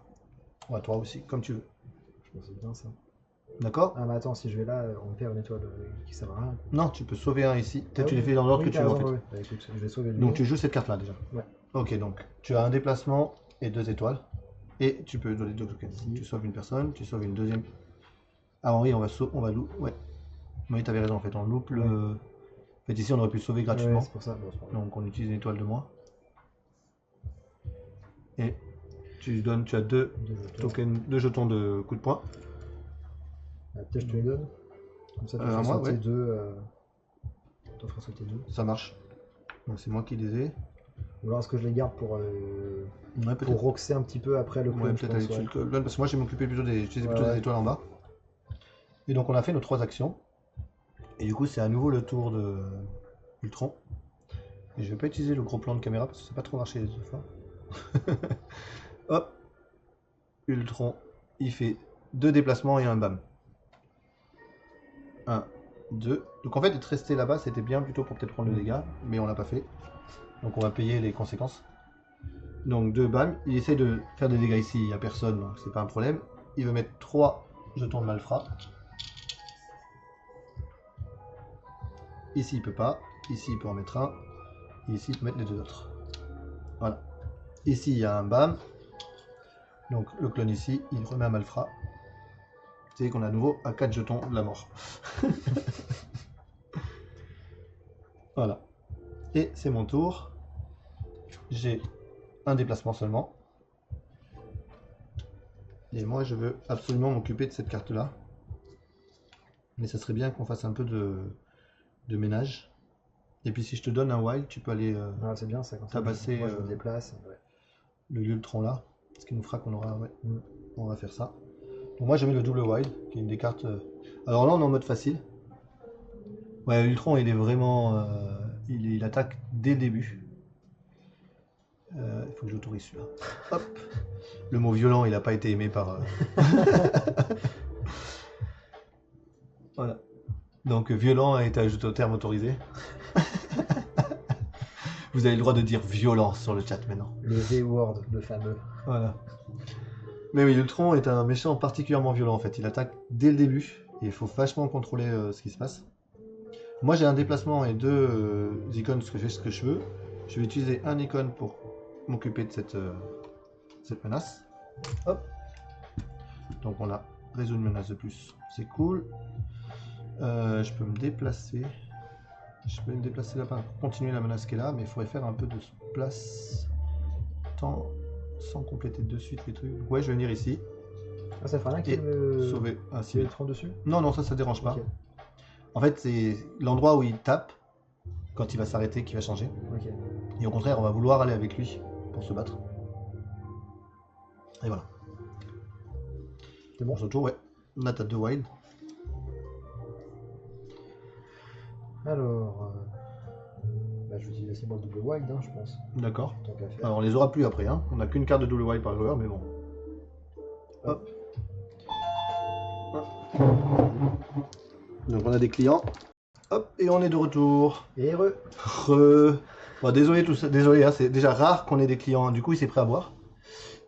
Ou à toi aussi, comme tu veux. Je pense que c'est bien ça. D'accord? Ah mais attends, si je vais là, on perd une étoile qui sert à rien. Non, tu peux sauver un ici. Peut-être tu les oui. fais dans l'ordre Oui, que tu veux en fait. ouais. Bah, écoute, je vais sauver lui. Donc tu joues cette carte là déjà. Ouais. Ok, donc tu as un déplacement et 2 étoiles. Et tu peux donner 2 tokens. Ici. Tu sauves une personne, tu sauves une deuxième. Ah oui, on va louper. Ouais. Oui, t'avais raison en fait, on loupe le. En fait, ici on aurait pu le sauver gratuitement. Ouais, c'est pour ça. Bon, c'est pas grave. Donc on utilise une étoile de moins. Et tu as 2 tokens, 2 jetons de coup de poing. Ah, peut-être je te les donne. Comme ça tu feras moi, sauter ouais. 2. Tu feras sauter 2. Ça marche. Donc c'est moi qui les ai. Ou alors est-ce que je les garde pour roxer un petit peu après le clone, Ouais, je peut-être pense, aller dessus le clone, parce que moi je vais m'occuper plutôt j'utilisais plutôt des étoiles en bas. Et donc on a fait nos 3 actions. Et du coup c'est à nouveau le tour de Ultron. Et je vais pas utiliser le gros plan de caméra parce que ça n'a pas trop marché les autres fois. Hop. Ultron, il fait 2 déplacements et un bam. 1, 2. Donc en fait être resté là-bas c'était bien plutôt pour peut-être prendre le dégât, mais on l'a pas fait. Donc on va payer les conséquences. Donc 2, bam. Il essaye de faire des dégâts ici, il n'y a personne, donc c'est pas un problème. Il veut mettre 3 jetons de malfrat. Ici il peut pas, ici il peut en mettre un, et ici il peut mettre les 2 autres. Voilà. Ici il y a un bam. Donc le clone ici, il remet un malfrat. C'est qu'on a à nouveau à 4 jetons de la mort. Voilà. Et c'est mon tour. J'ai un déplacement seulement. Et moi je veux absolument m'occuper de cette carte là. Mais ça serait bien qu'on fasse un peu de ménage. Et puis si je te donne un wild, tu peux aller Ah, c'est bien ça. Quand tabasser moi, je me déplace. Ouais. le Lultron là. Ce qui nous fera qu'on aura... Ouais, on va faire ça. Donc moi je mets le double wild, qui est une des cartes... Alors là on est en mode facile. Ouais, l'Ultron il est vraiment... il attaque dès le début. Il faut que j'autorise celui-là. Hop. Le mot violent il n'a pas été aimé par... Voilà. Donc violent a été ajouté au terme autorisé. Vous avez le droit de dire violence sur le chat maintenant. Le V-word, le fameux. Voilà. Mais oui, Ultron est un méchant particulièrement violent en fait. Il attaque dès le début et il faut vachement contrôler ce qui se passe. Moi j'ai un déplacement et 2 icônes parce que je fais ce que je veux. Je vais utiliser un icône pour m'occuper de cette menace. Hop. Donc on a résolu une menace de plus. C'est cool. Je peux me déplacer. Je peux me déplacer là-bas pour continuer la menace qui est là, mais il faudrait faire un peu de place sans compléter de suite les trucs. Ouais, je vais venir ici. Ah, ça ferait rien Et qu'il me sauver un le civil. Lultron dessus. Non, ça dérange pas. Ok. En fait, c'est l'endroit où il tape quand il va s'arrêter qui va changer. Ok. Et au contraire, on va vouloir aller avec lui pour se battre. Et voilà. C'est bon. Pour ce tour, ouais. Là, t'as 2 wild. Alors, bah, je vais utiliser aussi moi le double wild, hein, je pense. D'accord. Tant qu'à faire. Alors, on les aura plus après. Hein. On n'a qu'une carte de double wild par joueur, mais bon. Hop. Donc, on a des clients. Hop, et on est de retour. Et Bon, désolé tout ça, désolé, hein, c'est déjà rare qu'on ait des clients. Du coup, il s'est prêt à boire.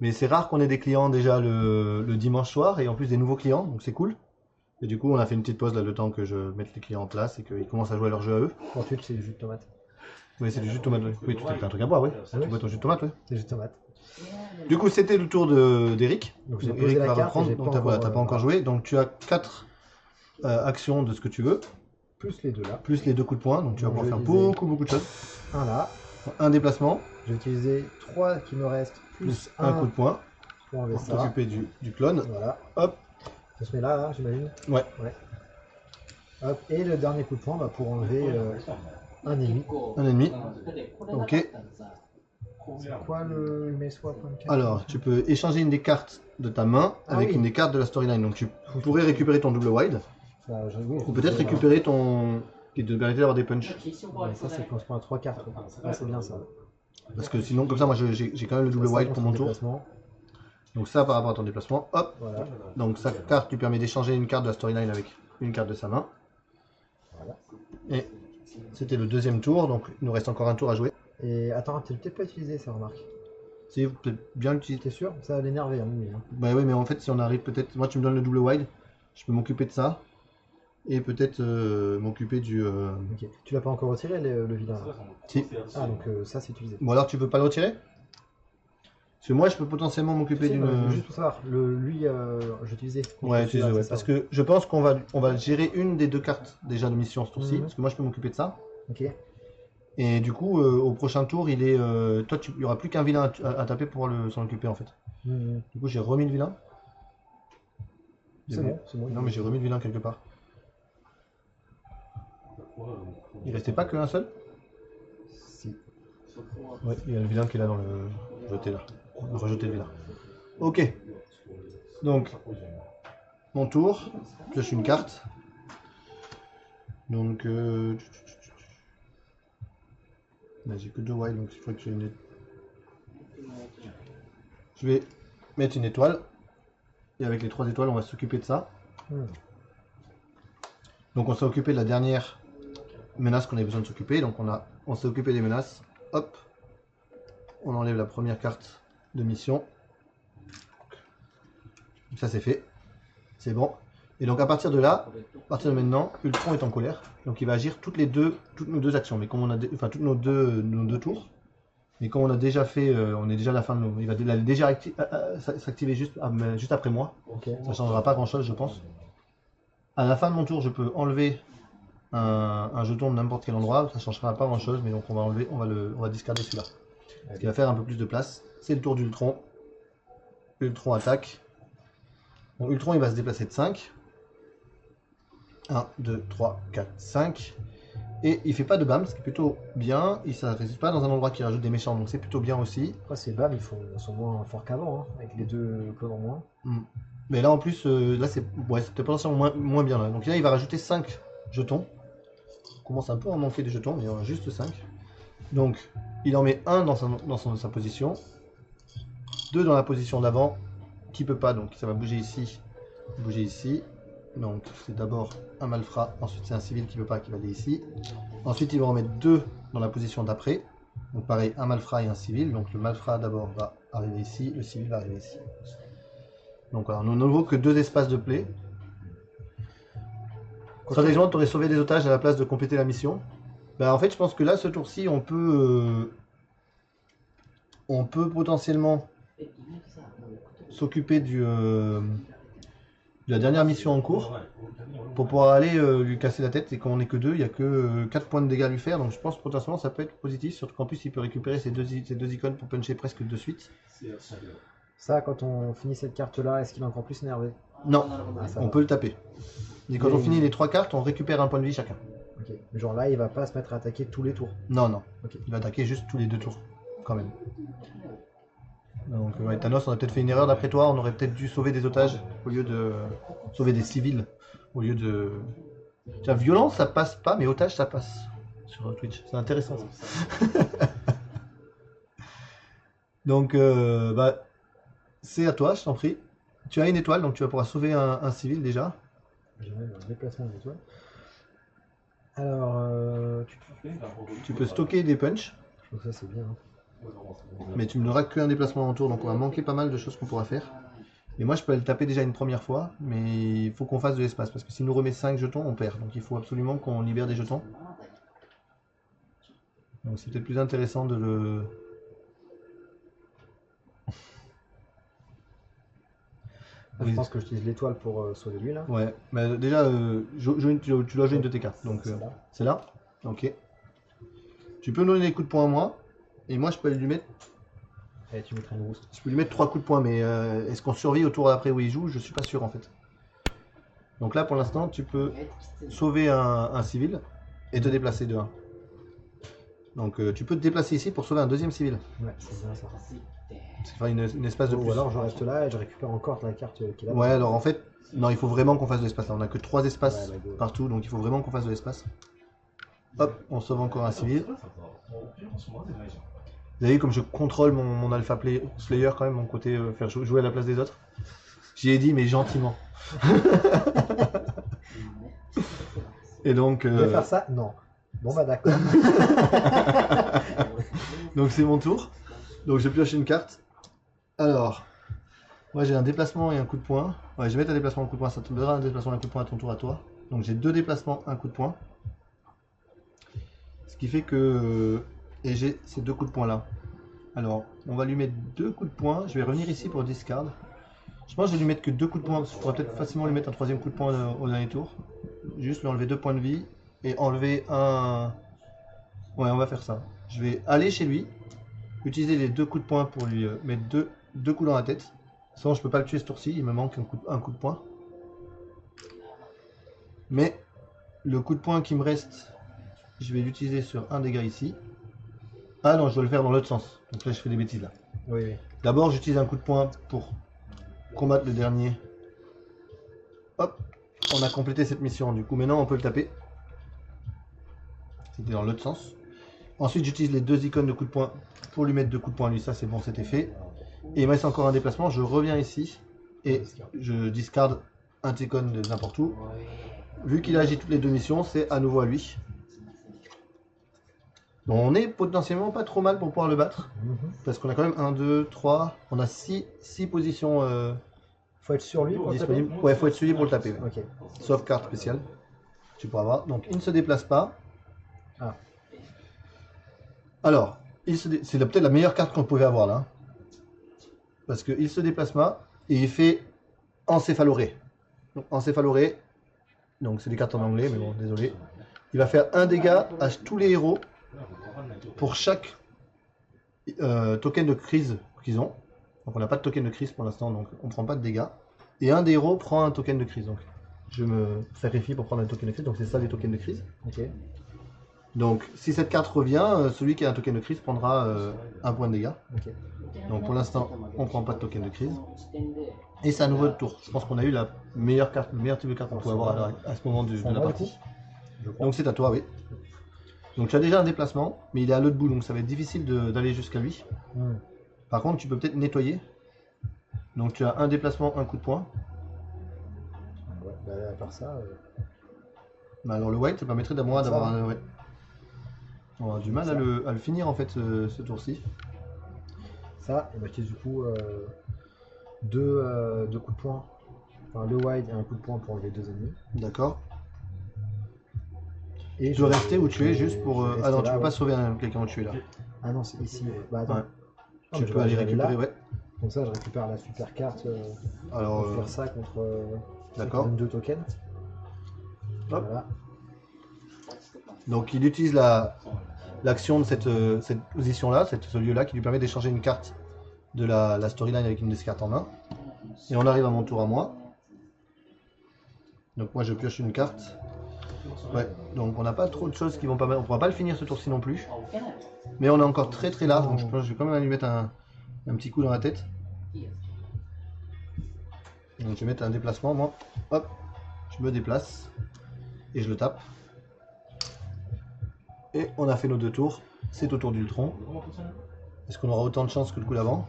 Mais c'est rare qu'on ait des clients déjà le dimanche soir et en plus des nouveaux clients, donc c'est cool. Et du coup, on a fait une petite pause là, le temps que je mette les clients en place et qu'ils commencent à jouer à leur jeu à eux. pour Twitch, c'est du jus de tomate. Oui, c'est du jus de tomate. Oui, tu t'as un truc à boire, oui. Ah oui. Tu bois ton jus de tomate, oui. C'est jus de tomate. Du coup, c'était le tour d'Eric. Donc j'ai Donc, posé Eric la va carte. reprendre. Et j'ai Donc, pas voilà, encore, t'as pas encore joué. Donc, tu as 4 actions de ce que tu veux, plus les deux là. plus les 2 coups de poing. Donc, tu vas Donc, pouvoir je faire vais viser. beaucoup de choses. Un là. Un déplacement, Je vais utiliser 3 qui me restent, plus plus un coup un de poing pour enlever pour ça. t'occuper du clone. Voilà. Hop, Ça se met là, j'imagine. ouais. Hop. Et le dernier coup de poing bah, pour enlever un ennemi. Un ennemi. Ok. C'est quoi le mes swap Alors, tu peux échanger une des cartes de ta main Ah avec oui. une des cartes de la storyline. Donc, tu pourrais récupérer ton double wide Bah, oui, ou peut-être récupérer ton qui te permettait d'avoir des punch. Ouais, ça, c'est quand on se prend à 3 cartes. Quoi. Ah, c'est bien ça. Parce que sinon, comme ça, moi j'ai quand même le double Ça, wide pour pour son mon tour. déplacement. Donc, ça par rapport à ton déplacement. Hop. Voilà. Donc, sa carte lui permet d'échanger une carte de la storyline avec une carte de sa main. Voilà. Et c'était le deuxième tour. Donc, il nous reste encore un tour à jouer. Et attends, tu peut-être pas utilisé ça, remarque. Si vous pouvez bien l'utiliser. T'es sûr? Ça va l'énerver, hein, lui. Hein. Bah oui, mais en fait, si on arrive peut-être. Moi, tu me donnes le double wide. Je peux m'occuper de ça. Et peut-être m'occuper du. Ok. Tu l'as pas encore retiré, le vilain là. Si. Ah, donc ça, c'est utilisé. Bon, alors tu peux pas le retirer? Parce que moi, je peux potentiellement m'occuper Si, d'une. juste pour savoir, lui, j'utilisais. Ouais, utiliser, ouais. Parce que je pense qu'on va gérer une des 2 cartes déjà de mission ce tour-ci. Mhm. Parce que moi, je peux m'occuper de ça. Ok. Et du coup, au prochain tour, il est. Toi, il y aura plus qu'un vilain à taper pour s'en occuper en fait. Mhm. Du coup, j'ai remis le vilain. C'est bon, c'est bon. Non, mais j'ai remis le vilain quelque part. Il restait pas qu'un seul? Si. Ouais, il y a le vilain qui est là dans le jeté là. Le rejeté le vilain. Ok. Donc, mon tour. Je pioche une carte. Donc, là, j'ai que 2 wild, donc il faudrait que j'ai une. Je vais mettre une étoile. Et avec les 3 étoiles, on va s'occuper de ça. Hmm. Donc, on s'est occupé de la dernière menace qu'on avait besoin de s'occuper. Donc, on s'est occupé des menaces. Hop. on enlève la première carte de mission. Ça c'est fait. C'est bon. Et donc à partir de là, à partir de maintenant, Ultron est en colère. Donc il va agir toutes nos deux actions. Mais comme on a enfin toutes nos deux tours. Mais comme on a déjà fait, on est déjà à la fin de nos. Il va déjà s'activer juste après moi. Ok. Ça changera pas grand chose je pense. À la fin de mon tour, je peux enlever un jeton de n'importe quel endroit. Ça changera pas grand chose, mais donc on va enlever, on va discarder celui-là. Ce qui va faire un peu plus de place. C'est le tour d'Ultron. Ultron attaque. Bon, Ultron il va se déplacer de 5. 1, 2, 3, 4, 5. Et il fait pas de BAM, ce qui est plutôt bien. Il ne résiste pas dans un endroit qui rajoute des méchants, donc c'est plutôt bien aussi. Après, ces BAM, ils sont moins forts qu'avant, hein, avec les deux clones en moins. Mais là en plus, là c'est c'était potentiellement moins bien. Là. Donc là il va rajouter 5 jetons. On commence un peu à en manquer des jetons, mais il y en a juste 5. Donc il en met un dans sa position. 2 dans la position d'avant, qui peut pas, donc ça va bouger ici. Donc c'est d'abord un malfrat, ensuite c'est un civil qui peut pas, qui va aller ici. Ensuite il va en mettre 2 dans la position d'après. Donc pareil, un malfrat et un civil. Donc le malfrat d'abord va arriver ici, le civil va arriver ici. Donc voilà, on n'a nouveau que 2 espaces de play. Stratégiquement, tu aurais sauvé des otages à la place de compléter la mission. Bah, en fait, je pense que là, ce tour-ci, on peut potentiellement s'occuper de la dernière mission en cours pour pouvoir aller lui casser la tête. Et quand on n'est que 2, il n'y a que 4 points de dégâts à lui faire. Donc je pense que potentiellement ça peut être positif, surtout qu'en plus il peut récupérer ces deux icônes pour puncher presque de suite. Ça, quand on finit cette carte-là, est-ce qu'il est encore plus énervé? Non, Ah, ça on va. peut le taper. Et quand on finit les 3 cartes, on récupère un point de vie chacun. Ok. Genre là, il va pas se mettre à attaquer tous les tours. Non, non. Ok. Il va attaquer juste tous les 2 tours, quand même. Donc ouais, Thanos, on a peut-être fait une erreur d'après toi, on aurait peut-être dû sauver des otages au lieu de sauver des civils, au lieu de... Tiens, violence ça passe pas, mais otage ça passe sur Twitch, c'est intéressant ça. Donc bah, c'est à toi, je t'en prie. Tu as une étoile, donc tu vas pouvoir sauver un civil déjà. J'ai même un déplacement d'étoile. Alors, Tu peux stocker des punchs, je trouve que ça c'est bien. Hein. mais tu n'auras qu'un déplacement en tour, donc on va manquer pas mal de choses qu'on pourra faire. Et moi je peux le taper déjà une première fois, mais il faut qu'on fasse de l'espace, parce que s'il nous remet 5 jetons, on perd. Donc il faut absolument qu'on libère des jetons. Donc c'est peut-être plus intéressant de le... Là, je pense que j'utilise l'étoile pour sauver lui là. Ouais, mais déjà, tu dois jouer une de tes cartes, donc C'est là. c'est là. Ok. Tu peux me donner des coups de poing à moi, et moi je peux lui mettre... Et tu mettras une rousse. Je peux lui mettre 3 coups de poing, mais est-ce qu'on survit au tour d'après où il joue? Je suis pas sûr en fait. Donc là pour l'instant tu peux sauver un civil et te déplacer de 1. Donc tu peux te déplacer ici pour sauver un deuxième civil. Ouais, c'est bien ça. C'est faire une espace de plus. Ou alors je reste là et je récupère encore la carte qui est là. Ouais, alors en fait, non, il faut vraiment qu'on fasse de l'espace là. On a que 3 espaces Ouais, go. partout, donc il faut vraiment qu'on fasse de l'espace. Hop, on sauve encore un civil. Vous avez vu comme je contrôle mon alpha player quand même, mon côté faire jouer à la place des autres. J'y ai dit, mais gentiment. Et donc. Tu veux faire ça? Non. Bon bah d'accord. Donc c'est mon tour. Donc je pioche une carte. Alors, moi j'ai un déplacement et un coup de poing. Ouais, je vais mettre un déplacement, un coup de poing. Ça te donnera un déplacement et un coup de poing à ton tour à toi. Donc j'ai 2 déplacements, un coup de poing. Ce qui fait que. Et j'ai ces 2 coups de poing là. Alors, on va lui mettre 2 coups de poing. Je vais revenir ici pour discard. Je pense que je vais lui mettre que 2 coups de poing. Je pourrais peut-être facilement lui mettre un 3e coup de poing au dernier tour. Juste lui enlever 2 points de vie. Et enlever un. Ouais, on va faire ça. Je vais aller chez lui. Utiliser les 2 coups de poing pour lui mettre deux coups dans la tête. Sinon, je peux pas le tuer ce tour-ci. Il me manque un coup de poing. Mais le coup de poing qui me reste, je vais l'utiliser sur un dégât ici. Ah non, je dois le faire dans l'autre sens. Donc là, je fais des bêtises là. Oui, oui. D'abord, j'utilise un coup de poing pour combattre le dernier. Hop, on a complété cette mission. Du coup, maintenant, on peut le taper. C'était dans l'autre sens. Ensuite, j'utilise les 2 icônes de coup de poing pour lui mettre 2 coups de poing. Lui, ça, c'est bon, c'était fait. Et il me reste encore un déplacement. Je reviens ici et je discarde un icône de n'importe où. Vu qu'il agit toutes les 2 missions, c'est à nouveau à lui. Donc on est potentiellement pas trop mal pour pouvoir le battre. Mhm. Parce qu'on a quand même 1, 2, 3, on a 6 positions Faut être sur lui pour le taper. disponibles. Ouais, faut être suivi pour le taper. Ouais. Ok. Sauf carte spéciale. Tu pourras avoir. Donc il ne se déplace pas. Ah. Alors, c'est peut-être la meilleure carte qu'on pouvait avoir là. Hein. Parce qu'il se déplace pas et il fait encéphaloré. Donc encéphaloré, donc c'est des cartes en anglais, mais bon, désolé. Il va faire un dégât à tous les héros pour chaque token de crise qu'ils ont. Donc on n'a pas de token de crise pour l'instant, donc on prend pas de dégâts. Et un des héros prend un token de crise. Donc je me sacrifie pour prendre un token de crise, donc c'est ça les tokens de crise. Ok. Donc si cette carte revient, celui qui a un token de crise prendra un point de dégâts. Ok. Donc pour l'instant, on prend pas de token de crise. Et c'est à nouveau de tour. Je pense qu'on a eu la meilleure carte, le meilleur type de carte qu'on pouvait avoir à ce moment de la partie. Donc c'est à toi, oui. Donc tu as déjà un déplacement, mais il est à l'autre bout, donc ça va être difficile d'aller jusqu'à lui. Hmm. Par contre, tu peux peut-être nettoyer. Donc tu as un déplacement, un coup de poing. Ouais, bah, à part ça. Mais alors le white, ça permettrait d'avoir Ça, un... Ouais. On aura du mal à le finir en fait ce tour-ci. Ça, et bah, qui est du coup deux coups de poing. Enfin, le wide et un coup de poing pour enlever 2 ennemis. D'accord. Et Tu dois rester où tu es juste pour... je vais Ah non, rester tu là, peux pas ouais. sauver quelqu'un où tu es là. Ah non, c'est ici. Bah attends. Ouais. Non, Tu mais peux aller je vais récupérer, là. ouais. Comme ça, je récupère la super carte. Alors, Je vais faire ça contre. d'accord. 2 tokens. Hop. Voilà. Donc il utilise l'action de cette position-là, ce lieu-là, qui lui permet d'échanger une carte de la storyline avec une de ses cartes en main. Et on arrive à mon tour à moi. Donc moi je pioche une carte. Ouais, donc on n'a pas trop de choses qui vont pas mal. On pourra pas le finir ce tour-ci non plus. Mais on est encore très très large, donc je pense que je vais quand même lui mettre un petit coup dans la tête. Donc je vais mettre un déplacement, moi. Hop, je me déplace. Et je le tape. Et on a fait nos 2 tours. C'est au tour d'Ultron. Est-ce qu'on aura autant de chance que le coup d'avant?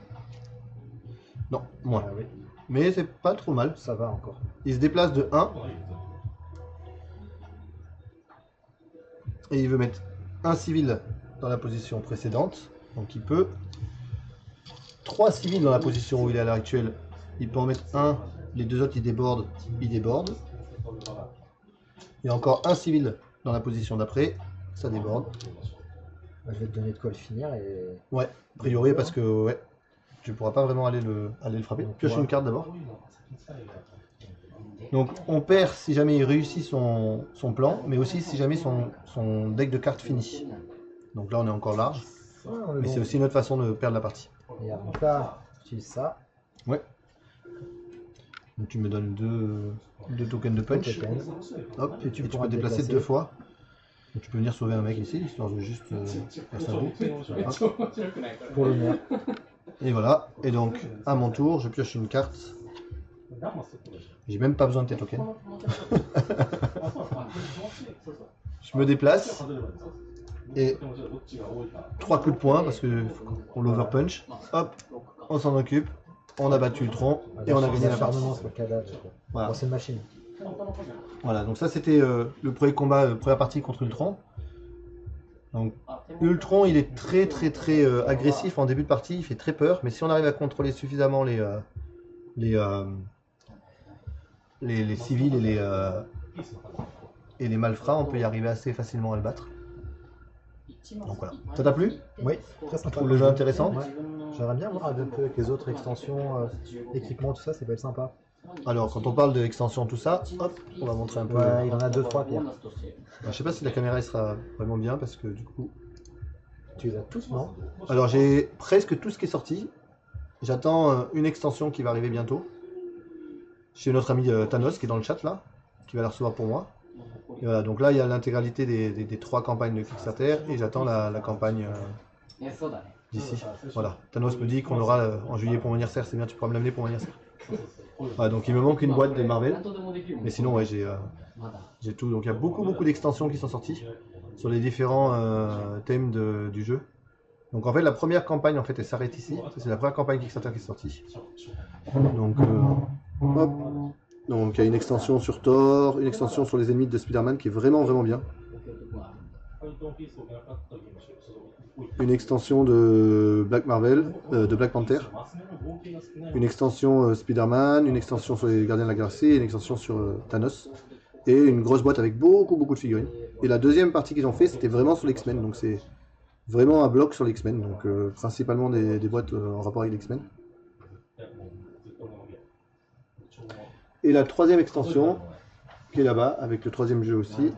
Non, moins. Ah oui, Mais c'est pas trop mal. ça va encore. Il se déplace de 1. Et il veut mettre un civil dans la position précédente. Donc il peut. 3 civils dans la position où il est à l'heure actuelle. Il peut en mettre un. Les 2 autres, il déborde. Il déborde. Il y a encore un civil dans la position d'après. Ça déborde. Bah, je vais te donner de quoi le finir et. Ouais, a priori parce que ouais, tu pourras pas vraiment aller le frapper. Donc, Pioche ouais. une carte d'abord. Donc on perd si jamais il réussit son plan, mais aussi si jamais son deck de cartes finit. Donc là on est encore large, Ouais, on est mais bon. c'est aussi une autre façon de perdre la partie. Regarde, donc là, j'utilise ça. Ouais. Donc tu me donnes deux tokens de punch. Token. Hop, et tu peux pourras te te déplacer déplacer. 2 fois. Donc tu peux venir sauver un mec ici, histoire de juste faire ça beau. Hop. Pour l'honneur. Et voilà. Et donc à mon tour, je pioche une carte. J'ai même pas besoin de tes tokens. Je me déplace et 3 coups de poing parce que faut qu'on l'overpunch. Hop, on s'en occupe. On a battu le tronc et on a gagné la partie. Sur le cadavre. Voilà. Bon, c'est une machine. Voilà, donc ça c'était le premier combat, première partie contre Ultron. Donc Ultron il est très agressif en début de partie, il fait très peur, mais si on arrive à contrôler suffisamment les civils et les malfrats, on peut y arriver assez facilement à le battre. Donc voilà. Ça t'a plu? Oui, très Tu sympa. trouves le jeu intéressant? Ouais. J'aimerais bien voir un peu avec les autres extensions, équipements, tout ça, ça peut être sympa. Alors quand on parle d'extension tout ça, hop, on va montrer un peu. Ouais, il en a 2-3 Pierre. Je sais pas si la caméra elle sera vraiment bien parce que du coup. Tu les as tous, non? Alors j'ai presque tout ce qui est sorti. J'attends une extension qui va arriver bientôt. Chez notre ami Thanos qui est dans le chat là, qui va la recevoir pour moi. Et voilà, donc là il y a l'intégralité des 3 campagnes de Kickstarter et j'attends la campagne d'ici. Voilà, Thanos me dit qu'on aura en juillet pour mon anniversaire, c'est bien, tu pourras me l'amener pour mon anniversaire. Voilà, donc il me manque une boîte de Marvel, mais sinon ouais j'ai tout. Donc il y a beaucoup d'extensions qui sont sorties sur les différents thèmes du jeu. Donc en fait la première campagne en fait elle s'arrête ici, c'est la première campagne Kickstarter qui est sortie. Donc hop. Donc il y a une extension sur Thor, une extension sur les ennemis de Spider-Man qui est vraiment bien. une extension de Black Marvel, de Black Panther, une extension Spider-Man, une extension sur les Gardiens de la Galaxie, et une extension sur Thanos, et une grosse boîte avec beaucoup de figurines. Et la deuxième partie qu'ils ont fait, c'était vraiment sur l'X-Men, donc c'est vraiment un bloc sur l'X-Men, donc principalement des boîtes en rapport avec l'X-Men. Et la troisième extension, qui est là-bas, avec le troisième jeu aussi,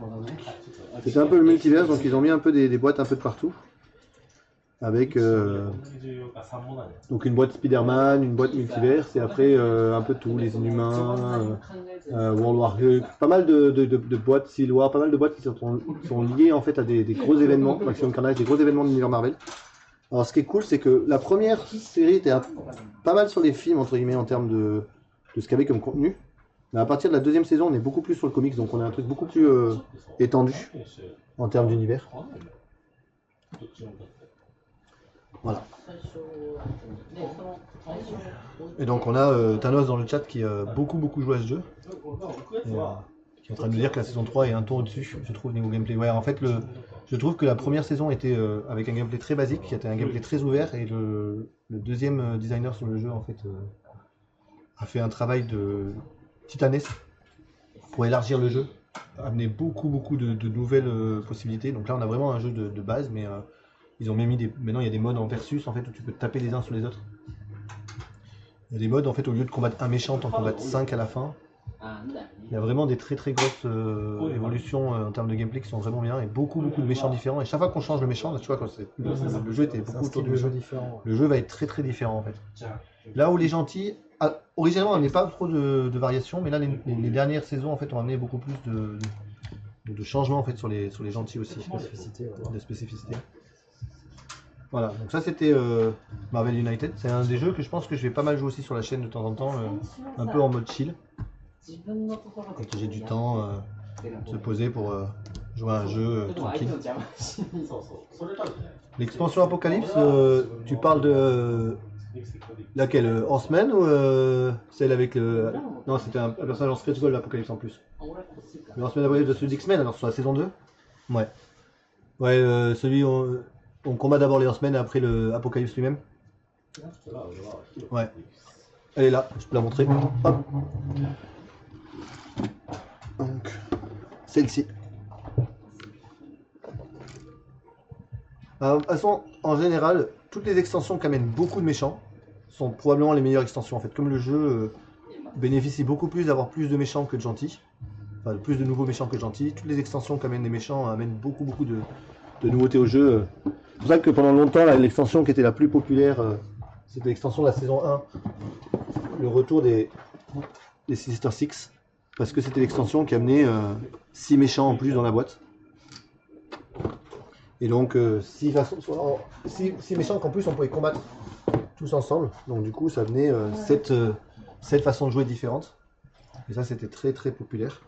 c'était un peu le multiverse, donc ils ont mis un peu des boîtes un peu de partout. Avec donc une boîte Spider-Man, une boîte multiverse, et après un peu tout, les Inhumains, World War II, pas mal de boîtes Civil War, pas mal de boîtes qui sont liées en fait à des gros événements, Maximum Carnage, des gros événements de l'univers Marvel. Alors ce qui est cool, c'est que la première série était pas mal sur les films, entre guillemets, en termes de ce qu'il y avait comme contenu. Mais à partir de la deuxième saison, on est beaucoup plus sur le comics, donc on a un truc beaucoup plus étendu en termes d'univers. Voilà. Et donc on a Thanos dans le chat qui a beaucoup joué à ce jeu. Et, qui est en train de nous dire que la saison 3 est un tour au-dessus, je trouve, niveau gameplay. Ouais, en fait, je trouve que la première saison était avec un gameplay très basique, qui était un gameplay très ouvert, et le deuxième designer sur le jeu, en fait, a fait un travail de titanesque pour élargir le jeu, amener beaucoup de nouvelles possibilités. Donc là, on a vraiment un jeu de base, mais ils ont même mis maintenant il y a des modes en versus en fait où tu peux taper les uns sur les autres. Il y a des modes en fait au lieu de combattre un méchant, t'en combattes 5 à la fin. Il y a vraiment des très grosses évolutions en termes de gameplay qui sont vraiment bien et beaucoup de méchants différents. Et chaque fois qu'on change le méchant, tu vois, quand le jeu était beaucoup autour du jeu différent. Le jeu va être très différent en fait. Là où les gentils, originalement on n'est pas trop de variations, mais là les dernières saisons en fait ont amené beaucoup plus de changements en fait sur les gentils aussi. De spécificité. Voilà, donc ça c'était Marvel United. C'est un des jeux que je pense que je vais pas mal jouer aussi sur la chaîne de temps en temps, un peu en mode chill. Quand j'ai du temps, se poser pour jouer à un jeu tranquille. L'expansion Apocalypse, tu parles de laquelle Horseman ou celle avec le... Non, c'était un personnage en Secret Gold l'Apocalypse en plus. Le Horseman Apocalypse de celui d'X-Men, alors sur la saison 2. Ouais. Ouais, celui... On combat d'abord les Horsemen et après le Apocalypse lui-même. Ouais. Elle est là, je peux la montrer. Hop. Donc, celle-ci. De toute façon, en général, toutes les extensions qui amènent beaucoup de méchants sont probablement les meilleures extensions. En fait, comme le jeu bénéficie beaucoup plus d'avoir plus de méchants que de gentils, enfin plus de nouveaux méchants que de gentils, toutes les extensions qui amènent des méchants amènent beaucoup de nouveautés au jeu. C'est pour ça que pendant longtemps, l'extension qui était la plus populaire, c'était l'extension de la saison 1, le retour des Sinister Six, parce que c'était l'extension qui amenait 6 méchants en plus dans la boîte. Et donc 6 méchants qu'en plus on pouvait combattre tous ensemble, donc du coup ça amenait 7 façons de jouer différentes. Et ça c'était très populaire.